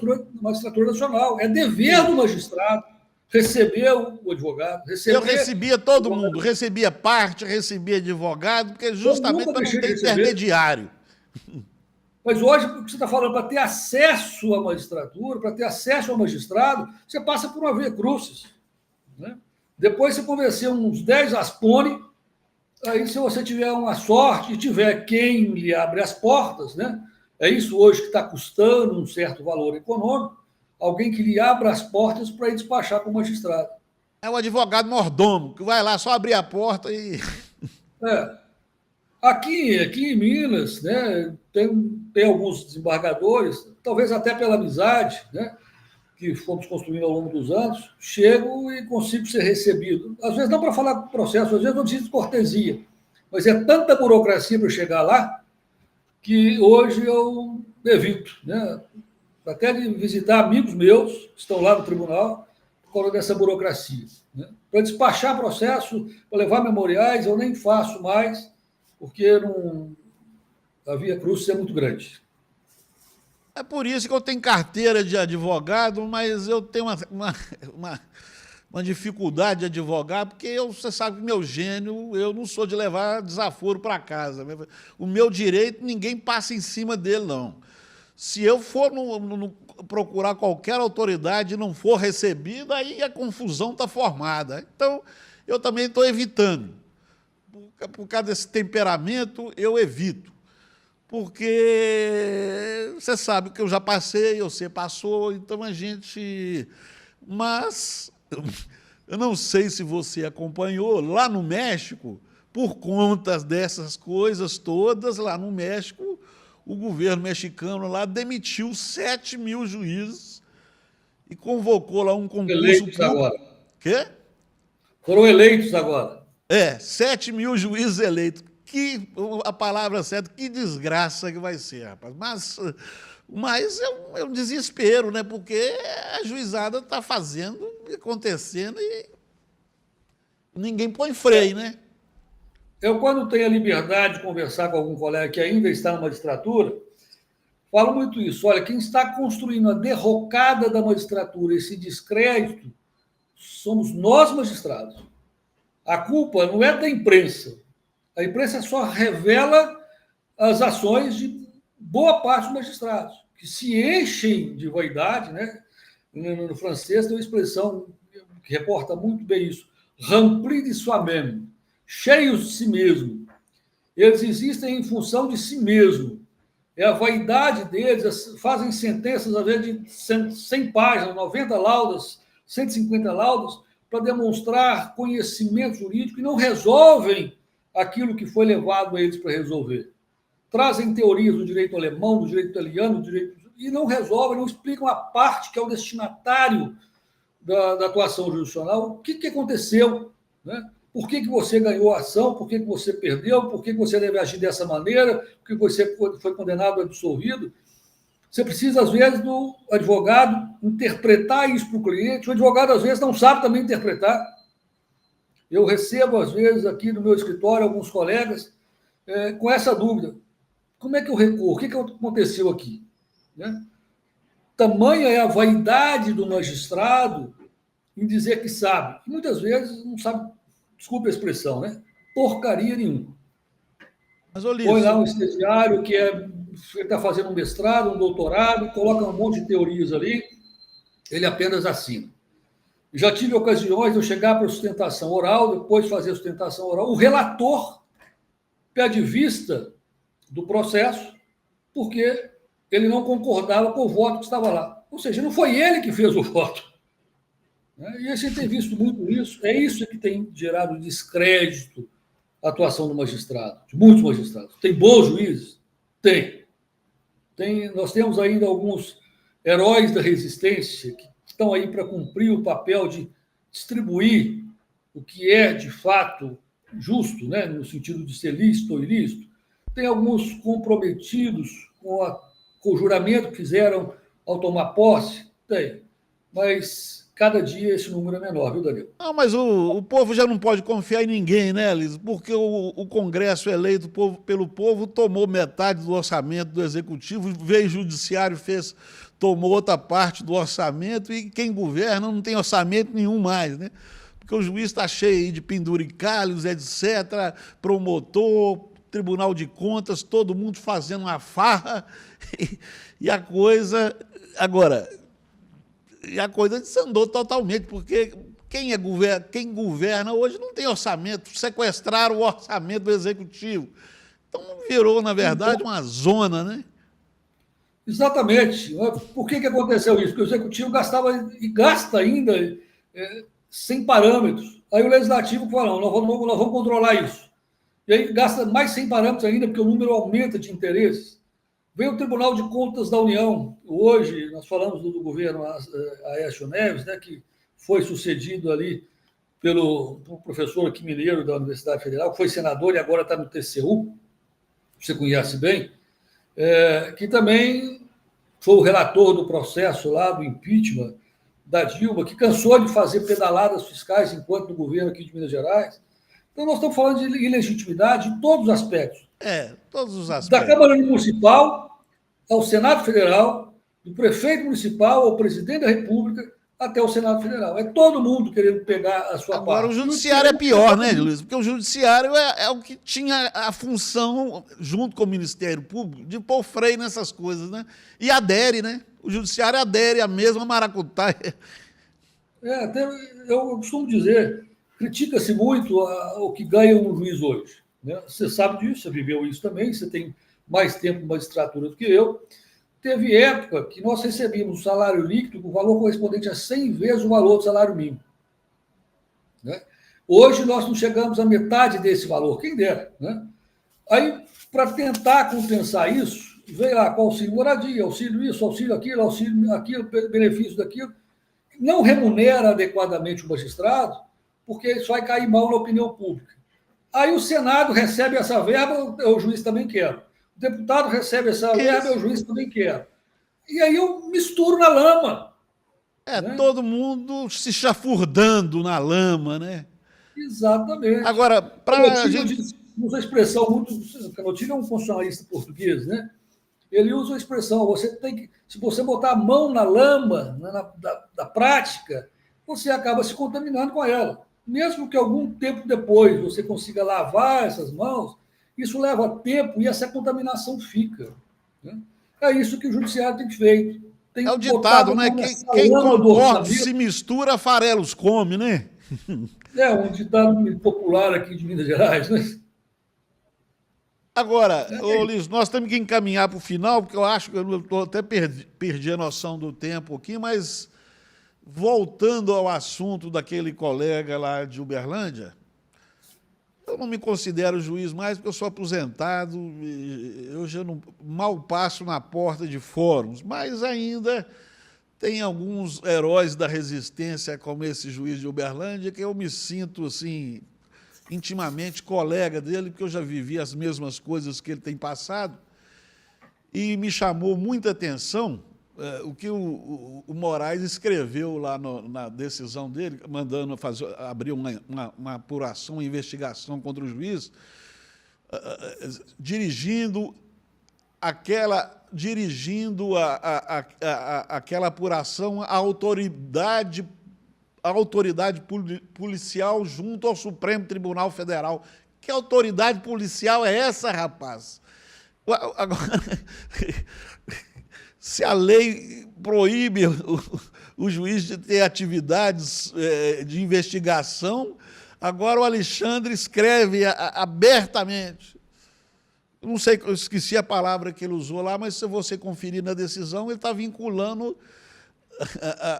Magistratura Nacional. É dever do magistrado receber o advogado. Eu recebia todo mundo, recebia parte, recebia advogado, porque justamente para não ter intermediário. Mas hoje, o que você está falando, para ter acesso à magistratura, para ter acesso ao magistrado, você passa por uma via crucis, né? Depois você convencer uns 10 aspone, aí se você tiver uma sorte e tiver quem lhe abre as portas, né? É isso hoje que está custando um certo valor econômico, alguém que lhe abra as portas para ir despachar para o magistrado. É o advogado mordomo, que vai lá só abrir a porta e... Aqui em Minas, né, tem alguns desembargadores, talvez até pela amizade, né, que fomos construindo ao longo dos anos, chego e consigo ser recebido. Às vezes não para falar do processo, às vezes eu preciso de cortesia, mas é tanta burocracia para chegar lá que hoje eu evito, né, até de visitar amigos meus que estão lá no tribunal por causa dessa burocracia, né. Para despachar processo, para levar memoriais, eu nem faço mais, porque a via crucis é muito grande. É por isso que eu tenho carteira de advogado, mas eu tenho uma dificuldade de advogar, porque você sabe que meu gênio, eu não sou de levar desaforo para casa. O meu direito, ninguém passa em cima dele, não. Se eu for procurar qualquer autoridade e não for recebido, aí a confusão está formada. Então, eu também estou evitando. Por causa desse temperamento, eu evito. Porque você sabe que eu já passei, você passou, então a gente... Mas eu não sei se você acompanhou, lá no México, por conta dessas coisas todas, lá no México, o governo mexicano lá demitiu 7 mil juízes e convocou lá um concurso Eleitos público. agora. Quê? Foram eleitos agora. 7 mil juízes eleitos. A palavra certa, que desgraça que vai ser, rapaz. Mas é um desespero, né? Porque a juizada está fazendo, acontecendo e ninguém põe freio, né? Eu, quando tenho a liberdade de conversar com algum colega que ainda está na magistratura, falo muito isso. Olha, quem está construindo a derrocada da magistratura, esse descrédito, somos nós, magistrados. A culpa não é da imprensa. A imprensa só revela as ações de boa parte dos magistrados, que se enchem de vaidade, né? No francês tem uma expressão que reporta muito bem isso, rempli de soi-même, cheios de si mesmo. Eles existem em função de si mesmo. É a vaidade deles, fazem sentenças, às vezes, de 100 páginas, 90 laudas, 150 laudas, para demonstrar conhecimento jurídico e não resolvem aquilo que foi levado a eles para resolver. Trazem teorias do direito alemão, do direito italiano, e não resolvem, não explicam a parte que é o destinatário da atuação jurisdicional, o que aconteceu, né? Por que você ganhou a ação, por que você perdeu, por que você deve agir dessa maneira, por que você foi condenado ou absolvido. Você precisa, às vezes, do advogado interpretar isso para o cliente. O advogado, às vezes, não sabe também interpretar. Eu recebo, às vezes, aqui no meu escritório, alguns colegas com essa dúvida. Como é que eu recorro? O que aconteceu aqui? Né? Tamanha é a vaidade do magistrado em dizer que sabe. E muitas vezes não sabe, desculpe a expressão, né? Porcaria nenhuma. Mas, Olívio, põe lá um estagiário que está fazendo um mestrado, um doutorado, coloca um monte de teorias ali, ele apenas assina. Já tive ocasiões de eu chegar para a sustentação oral, depois de fazer a sustentação oral, o relator pede vista do processo, porque ele não concordava com o voto que estava lá. Ou seja, não foi ele que fez o voto. E a gente tem visto muito isso. É isso que tem gerado descrédito à atuação do magistrado, de muitos magistrados. Tem bons juízes? Tem. Nós temos ainda alguns heróis da resistência que estão aí para cumprir o papel de distribuir o que é, de fato, justo, né? No sentido de ser lícito ou ilícito. Tem alguns comprometidos com o juramento que fizeram ao tomar posse? Tem. Mas cada dia esse número é menor, viu, Daniel? Não, mas o povo já não pode confiar em ninguém, né, Liz? Porque o Congresso eleito pelo povo tomou metade do orçamento do Executivo, veio o Judiciário, tomou outra parte do orçamento, e quem governa não tem orçamento nenhum mais, né? Porque o juiz está cheio de penduricalhos, etc., promotor, Tribunal de Contas, todo mundo fazendo uma farra, e a coisa... Agora, a coisa desandou totalmente, porque quem governa hoje não tem orçamento, sequestraram o orçamento do Executivo. Então, virou, na verdade, uma zona, né? Exatamente. Por que aconteceu isso? Porque o Executivo gastava e gasta ainda sem parâmetros. Aí o Legislativo falou, nós vamos controlar isso. E aí gasta mais sem parâmetros ainda, porque o número aumenta de interesses. Veio o Tribunal de Contas da União. Hoje, nós falamos do governo Aécio Neves, né, que foi sucedido ali pelo professor aqui mineiro da Universidade Federal, que foi senador e agora está no TCU, você conhece bem, que também foi o relator do processo lá do impeachment da Dilma, que cansou de fazer pedaladas fiscais enquanto no governo aqui de Minas Gerais. Então, nós estamos falando de ilegitimidade em todos os aspectos. Todos os aspectos. Da Câmara Municipal ao Senado Federal, do prefeito municipal ao presidente da República, até o Senado Federal. É todo mundo querendo pegar a sua Agora, parte. o judiciário é pior, né, Luiz? Porque o judiciário é o que tinha a função, junto com o Ministério Público, de pôr freio nessas coisas, né? E adere, né? O judiciário adere à mesma maracutaia. Até eu costumo dizer, critica-se muito o que ganha um juiz hoje. Né? Você sabe disso, você viveu isso também, você tem mais tempo de magistratura do que eu. Teve época que nós recebíamos salário líquido com valor correspondente a 100 vezes o valor do salário mínimo. Né? Hoje nós não chegamos à metade desse valor, quem dera. Né? Aí, para tentar compensar isso, veio lá com auxílio moradia, auxílio isso, auxílio aquilo, benefício daquilo. Não remunera adequadamente o magistrado, porque isso vai cair mal na opinião pública. Aí o Senado recebe essa verba, o juiz também quer. O deputado recebe essa verba, o juiz também quer. E aí eu misturo na lama. Né? Todo mundo se chafurdando na lama, né? Exatamente. Agora, para a gente... usa a expressão muito... Canotino é um constitucionalista português, né? Ele usa a expressão, você tem que, se você botar a mão na lama, da prática, você acaba se contaminando com ela. Mesmo que algum tempo depois você consiga lavar essas mãos, isso leva tempo e essa contaminação fica. Né? É isso que o judiciário tem feito. Tem é o ditado, né? Quem concorda se mistura, farelos come, né? É um ditado popular aqui de Minas Gerais, né? Agora, Luiz, nós temos que encaminhar para o final, porque eu acho que eu até perdi a noção do tempo aqui, mas voltando ao assunto daquele colega lá de Uberlândia, eu não me considero juiz mais, porque eu sou aposentado, eu já não, mal passo na porta de fóruns, mas ainda tem alguns heróis da resistência, como esse juiz de Uberlândia, que eu me sinto, assim, intimamente colega dele, porque eu já vivi as mesmas coisas que ele tem passado, e me chamou muita atenção o que o Moraes escreveu lá na decisão dele, mandando abrir uma apuração, uma investigação contra o juiz, dirigindo aquela apuração à autoridade policial junto ao Supremo Tribunal Federal. Que autoridade policial é essa, rapaz? Agora, se a lei proíbe o juiz de ter atividades de investigação, agora o Alexandre escreve abertamente. Não sei, eu esqueci a palavra que ele usou lá, mas se você conferir na decisão, ele está vinculando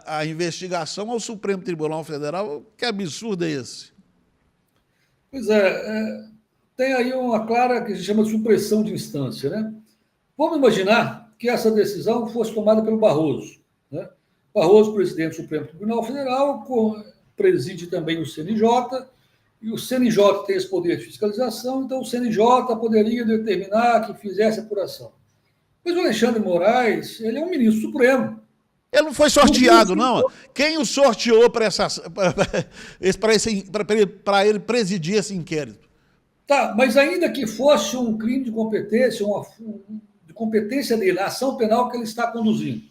a investigação ao Supremo Tribunal Federal. Que absurdo é esse? Pois tem aí uma clara que se chama supressão de instância, né? Vamos imaginar que essa decisão fosse tomada pelo Barroso, né? Barroso, presidente do Supremo Tribunal Federal, preside também o CNJ, e o CNJ tem esse poder de fiscalização, então o CNJ poderia determinar que fizesse apuração. Mas o Alexandre Moraes, ele é um ministro supremo. Ele não foi sorteado, não. Quem o sorteou para ele presidir esse inquérito? Tá, mas ainda que fosse um crime de competência, de competência dele, a ação penal que ele está conduzindo,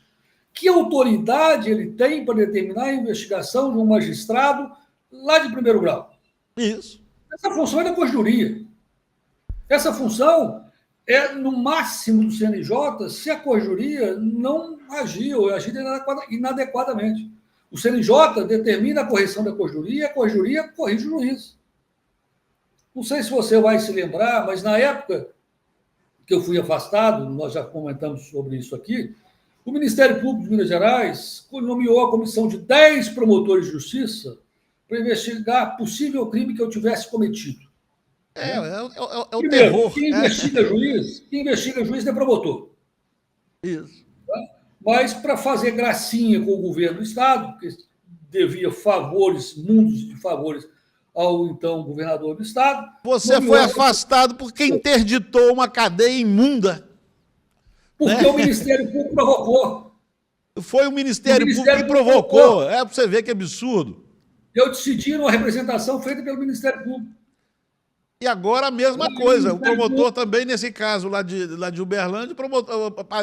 que autoridade ele tem para determinar a investigação de um magistrado lá de primeiro grau? Isso. Essa função é da Corregedoria. Essa função é, no máximo, do CNJ, se a Corregedoria não agir ou agir inadequadamente. O CNJ determina a correção da Corregedoria e a Corregedoria corrige o juiz. Não sei se você vai se lembrar, mas na época que eu fui afastado, nós já comentamos sobre isso aqui, o Ministério Público de Minas Gerais nomeou a comissão de 10 promotores de justiça para investigar possível crime que eu tivesse cometido. É o Primeiro, terror. Quem investiga juiz é promotor. Isso. Tá? Mas para fazer gracinha com o governo do Estado, que devia favores, mundos de favores ao então governador do Estado. Você foi afastado porque interditou uma cadeia imunda. Porque o Ministério Público provocou. Foi o Ministério Público que provocou. É para você ver que absurdo. Eu decidi numa representação feita pelo Ministério Público. E agora a mesma coisa. O promotor também, nesse caso lá de Uberlândia,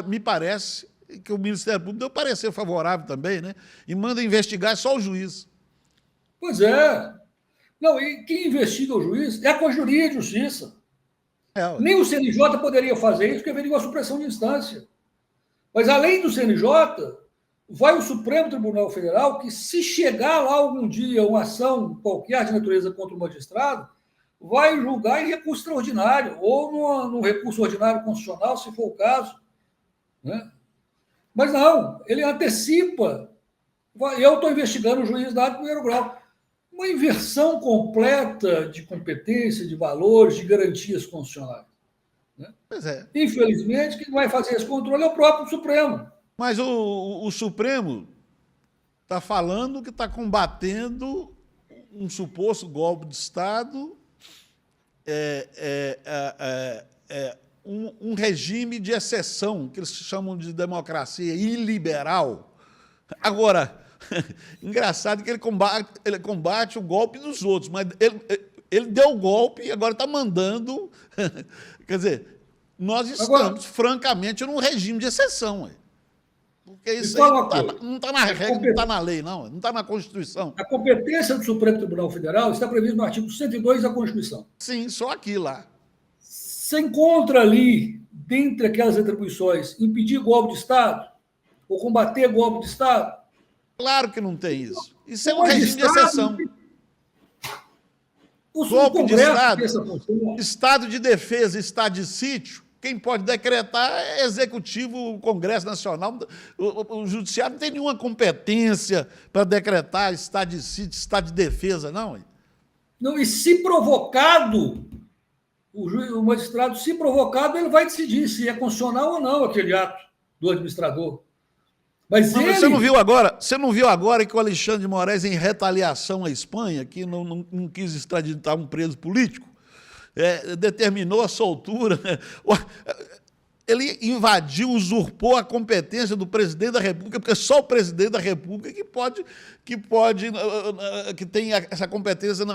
me parece que o Ministério Público deu parecer favorável também, né? E manda investigar só o juiz. Pois é. Não, e quem investiga o juiz é a Corregedoria de Justiça. Nem o CNJ poderia fazer isso, porque haveria uma supressão de instância. Mas, além do CNJ, vai o Supremo Tribunal Federal, que se chegar lá algum dia uma ação qualquer de natureza contra o magistrado, vai julgar em recurso extraordinário, ou no recurso ordinário constitucional, se for o caso. Né? Mas não, ele antecipa. Eu estou investigando o juiz da área de primeiro grau. Uma inversão completa de competência, de valores, de garantias constitucionais. Né? Pois é. Infelizmente, quem vai fazer esse controle é o próprio Supremo. Mas o Supremo está falando que está combatendo um suposto golpe de Estado, um regime de exceção, que eles chamam de democracia iliberal. Agora, engraçado que ele combate o golpe dos outros, mas ele deu o golpe e agora está mandando. Quer dizer, nós estamos, francamente, num regime de exceção. Ué. Porque isso aí não está na regra, não está na lei, não está na Constituição. A competência do Supremo Tribunal Federal está prevista no artigo 102 da Constituição. Sim, só aqui lá. Você encontra ali, dentre aquelas atribuições, impedir golpe de Estado ou combater golpe de Estado? Claro que não tem isso. Isso é um regime de exceção. Golpe de Estado, Estado de defesa, Estado de sítio, quem pode decretar é Executivo, o Congresso Nacional. O Judiciário não tem nenhuma competência para decretar Estado de sítio, Estado de defesa, não. Não, e se provocado, o magistrado, se provocado, ele vai decidir se é constitucional ou não aquele ato do administrador. Mas não, você não viu agora que o Alexandre de Moraes, em retaliação à Espanha, que não quis extraditar um preso político, determinou a soltura. Ele invadiu, usurpou a competência do presidente da República, porque só o presidente da República que tem essa competência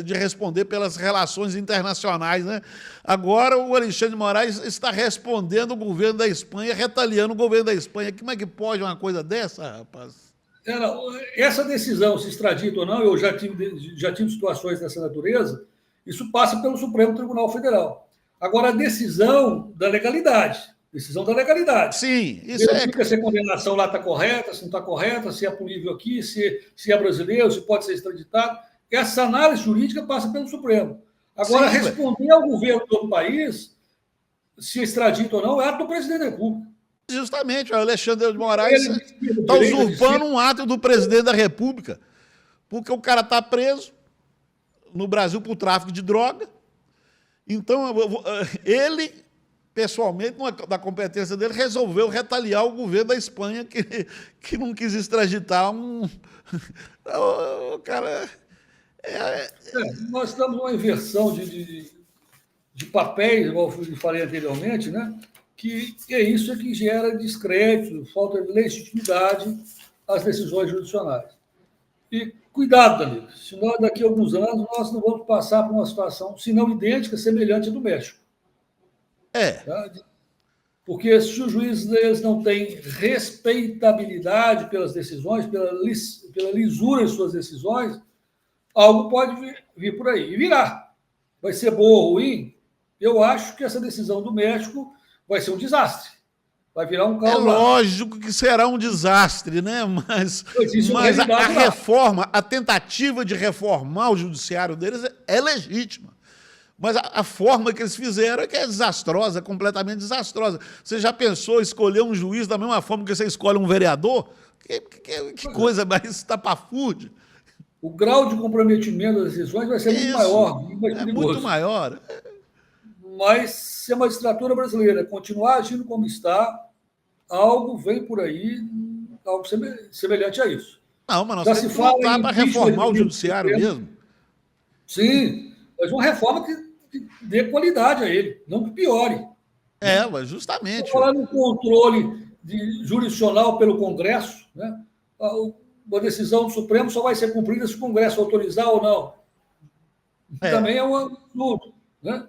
de responder pelas relações internacionais, né? Agora o Alexandre de Moraes está respondendo o governo da Espanha, retaliando o governo da Espanha. Como é que pode uma coisa dessa, rapaz? Essa decisão, se extradita ou não, eu já tive situações dessa natureza. Isso passa pelo Supremo Tribunal Federal. Agora, a decisão da legalidade. Sim, isso verifica se a condenação lá está correta, se não está correta, se é punível aqui, se é brasileiro, se pode ser extraditado. Essa análise jurídica passa pelo Supremo. Agora, sim, responder ao governo do país, se extradita ou não, é ato do presidente da República. Justamente, o Alexandre de Moraes está usurpando um ato do presidente da República, porque o cara está preso no Brasil por tráfico de droga. Então, ele, pessoalmente, da competência dele, resolveu retaliar o governo da Espanha, que não quis extraditar um... O cara... Nós estamos numa inversão de papéis, igual eu falei anteriormente, né? Que é isso que gera descrédito, falta de legitimidade às decisões judicionais. E cuidado, Danilo, se nós daqui a alguns anos nós não vamos passar por uma situação, se não idêntica, semelhante à do México. Tá? Porque se os juízes não têm respeitabilidade pelas decisões, pela lisura de suas decisões, algo pode vir por aí. E virá. Vai ser bom ou ruim? Eu acho que essa decisão do México vai ser um desastre. Vai virar um caos. É lógico que será um desastre, né? Mas a reforma, a tentativa de reformar o judiciário deles é legítima. Mas a forma que eles fizeram é que é desastrosa, completamente desastrosa. Você já pensou em escolher um juiz da mesma forma que você escolhe um vereador? Que coisa mais estapafúrdia. O grau de comprometimento das decisões vai ser muito maior. Muito maior. Mas se a magistratura brasileira continuar agindo como está, algo vem por aí, algo semelhante a isso. Não, mas nós temos que lutar para reformar o judiciário mesmo. Sim, mas uma reforma que dê qualidade a ele, não que piore. Mas justamente. Falar no controle jurisdicional pelo Congresso, né? Uma decisão do Supremo só vai ser cumprida se o Congresso autorizar ou não. Também é um absurdo, né?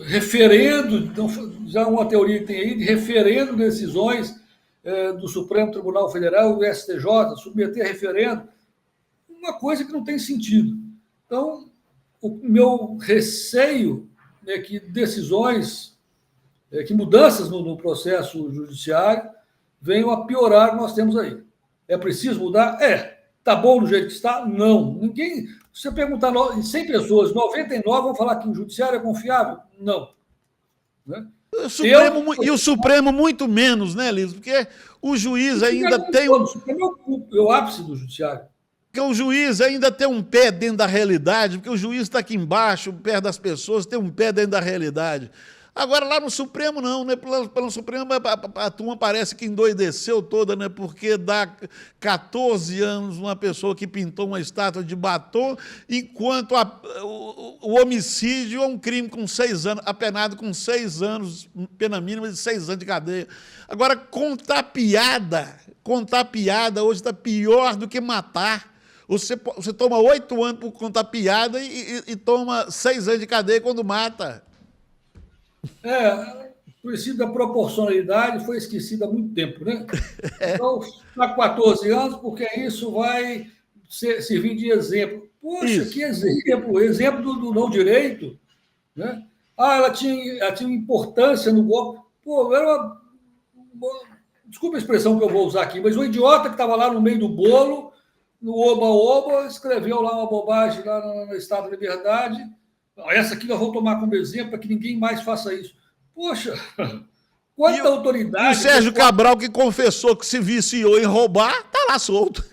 referendo, então, já uma teoria que tem aí, de referendo decisões do Supremo Tribunal Federal e do STJ, submeter a referendo, uma coisa que não tem sentido. Então, o meu receio é que decisões, que mudanças no processo judiciário venham a piorar o que nós temos aí. É preciso mudar? É. Está bom do jeito que está? Não. Ninguém. Se você perguntar 100 pessoas, 99 vão falar que o judiciário é confiável? Não. Né? E o Supremo muito menos, né, Liz? Porque o juiz ainda tem um. O Supremo é o ápice do judiciário. Porque o juiz ainda tem um pé dentro da realidade, porque o juiz está aqui embaixo, perto das pessoas, tem um pé dentro da realidade. Agora, lá no Supremo, não, né? Pelo Supremo, a turma parece que endoideceu toda, né? Porque dá 14 anos uma pessoa que pintou uma estátua de batom, enquanto o homicídio é um crime com 6 anos, apenado com 6 anos, pena mínima de 6 anos de cadeia. Agora, contar piada hoje está pior do que matar. Você toma 8 anos por contar piada e toma 6 anos de cadeia quando mata. O princípio da proporcionalidade foi esquecido há muito tempo, né? Então, está 14 anos, porque isso vai servir de exemplo. Poxa, isso. Que exemplo! Exemplo do não direito. Né? Ela tinha importância no golpe. Pô, era desculpa a expressão que eu vou usar aqui, mas o idiota que estava lá no meio do bolo, no oba-oba, escreveu lá uma bobagem lá no Estado da Liberdade. Essa aqui nós vamos tomar como exemplo para que ninguém mais faça isso. Poxa, quanta autoridade... E o Sérgio Cabral, que confessou que se viciou em roubar, está lá solto.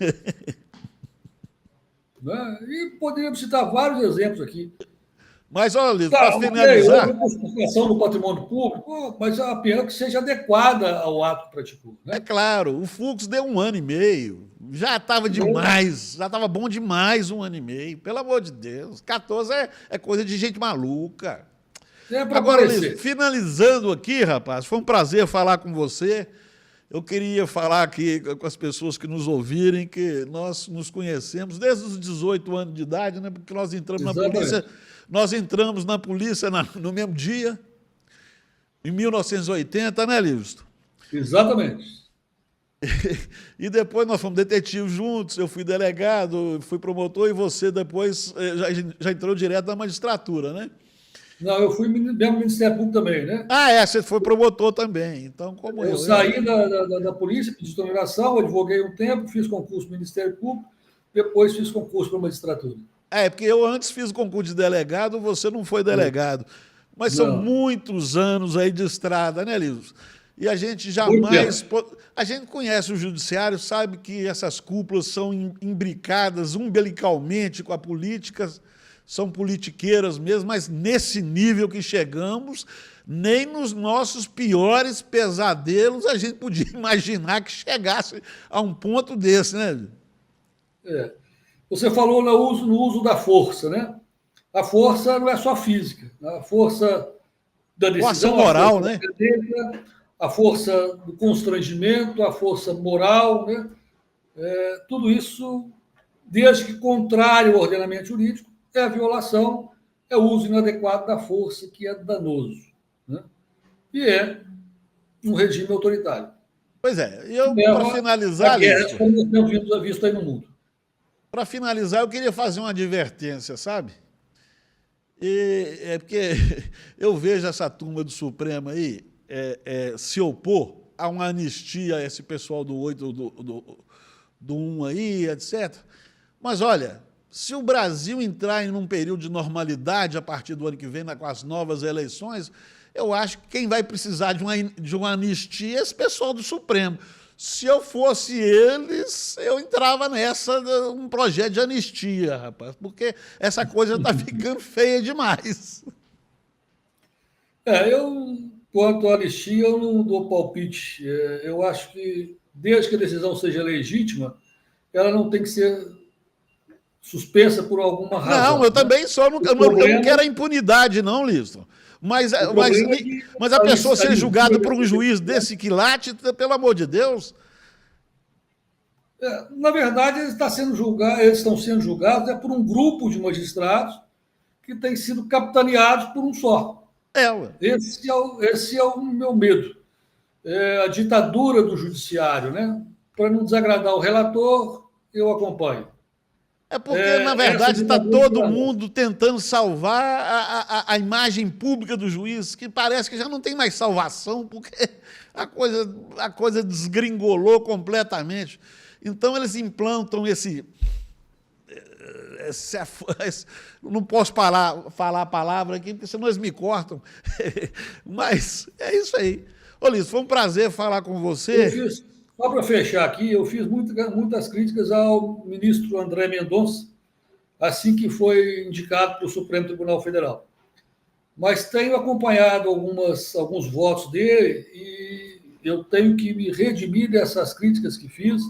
Né? E poderíamos citar vários exemplos aqui. Mas, olha, Liz, para finalizar... Houve conspiração do patrimônio público, mas a pena que seja adequada ao ato que praticou. Né? É claro, o Fux deu 1 ano e meio. Já estava demais, já estava bom demais 1 ano e meio. Pelo amor de Deus, 14 é coisa de gente maluca. Agora, Liz, finalizando aqui, rapaz, foi um prazer falar com você. Eu queria falar aqui com as pessoas que nos ouvirem que nós nos conhecemos desde os 18 anos de idade, né? Porque nós entramos na polícia, no mesmo dia, em 1980, né, Livisto? Exatamente. E depois nós fomos detetives juntos, eu fui delegado, fui promotor, e você depois já entrou direto na magistratura, né? Não, eu fui mesmo no Ministério Público também, né? Você foi promotor também. Então, como eu saí da polícia, pedi exoneração, advoguei um tempo, fiz concurso no Ministério Público, depois fiz concurso para a magistratura. Porque eu antes fiz o concurso de delegado, você não foi delegado. Mas são muitos anos aí de estrada, né, Livros? E a gente jamais... A gente conhece o judiciário, sabe que essas cúpulas são imbricadas umbilicalmente com a política, são politiqueiras mesmo, mas nesse nível que chegamos, nem nos nossos piores pesadelos a gente podia imaginar que chegasse a um ponto desse, né? Você falou no uso da força, né? A força não é só física, a força da decisão, força moral, né? A força do constrangimento, a força moral, né? Tudo isso, desde que contrário ao ordenamento jurídico, é a violação, é o uso inadequado da força, que é danoso. Né? E é um regime autoritário. Pois é, e eu, para finalizar... como nós temos visto aí no mundo. Para finalizar, eu queria fazer uma advertência, sabe? Porque eu vejo essa turma do Supremo aí se opor a uma anistia a esse pessoal do 8, do 1 aí, etc. Mas, olha, se o Brasil entrar em um período de normalidade a partir do ano que vem, com as novas eleições, eu acho que quem vai precisar de uma anistia é esse pessoal do Supremo. Se eu fosse eles, eu entrava um projeto de anistia, rapaz, porque essa coisa está ficando feia demais. Quanto à anistia, eu não dou palpite. Eu acho que, desde que a decisão seja legítima, ela não tem que ser suspensa por alguma razão. Não, eu também eu não quero a impunidade, não, Liston. Mas a pessoa ser julgada por um juiz desse quilate, pelo amor de Deus... Na verdade, eles estão sendo julgados por um grupo de magistrados que tem sido capitaneados por um só. Ué. Esse é o meu medo. A ditadura do judiciário, né? Para não desagradar o relator, eu acompanho. É porque, na Essa verdade, está ditadura todo mundo tentando salvar a imagem pública do juiz, que parece que já não tem mais salvação, porque a coisa desgringolou completamente. Então, eles implantam não posso falar a palavra aqui, porque senão eles me cortam. Mas é isso aí. Ô, Liz, foi um prazer falar com você. Só para fechar aqui, eu fiz muitas críticas ao ministro André Mendonça, assim que foi indicado para o Supremo Tribunal Federal. Mas tenho acompanhado alguns votos dele e eu tenho que me redimir dessas críticas que fiz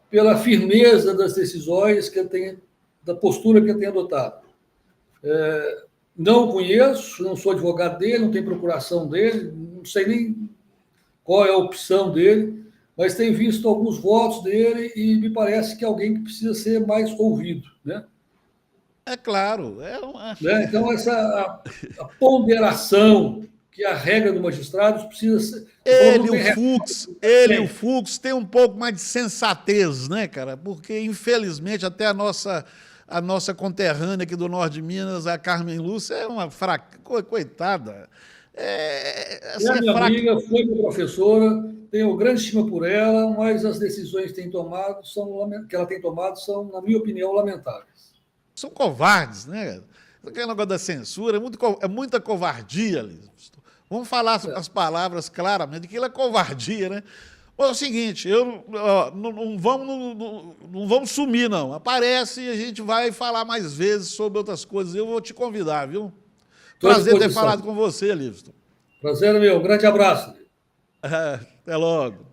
pela firmeza das decisões que ele tem, da postura que ele tem adotado. Não o conheço, não sou advogado dele, não tenho procuração dele, não sei nem qual é a opção dele, mas tenho visto alguns votos dele e me parece que é alguém que precisa ser mais ouvido, né? É claro. Então, a ponderação, que é a regra do magistrado, precisa ser... Ele e o Fux têm um pouco mais de sensatez, né, cara? Porque, infelizmente, até a nossa conterrânea aqui do norte de Minas, a Carmen Lúcia, é uma fraca, coitada. Assim, a minha amiga, foi minha professora, tenho grande estima por ela, mas as decisões que ela tem tomado são, na minha opinião, lamentáveis. São covardes, né? Aquele negócio da censura é muita covardia, Liz. Vamos falar as palavras claramente, aquilo é covardia, né? Mas é o seguinte, não vamos sumir, não. Aparece e a gente vai falar mais vezes sobre outras coisas. Eu vou te convidar, viu? Prazer ter falado com você, Livston. Prazer é meu. Um grande abraço. Até logo.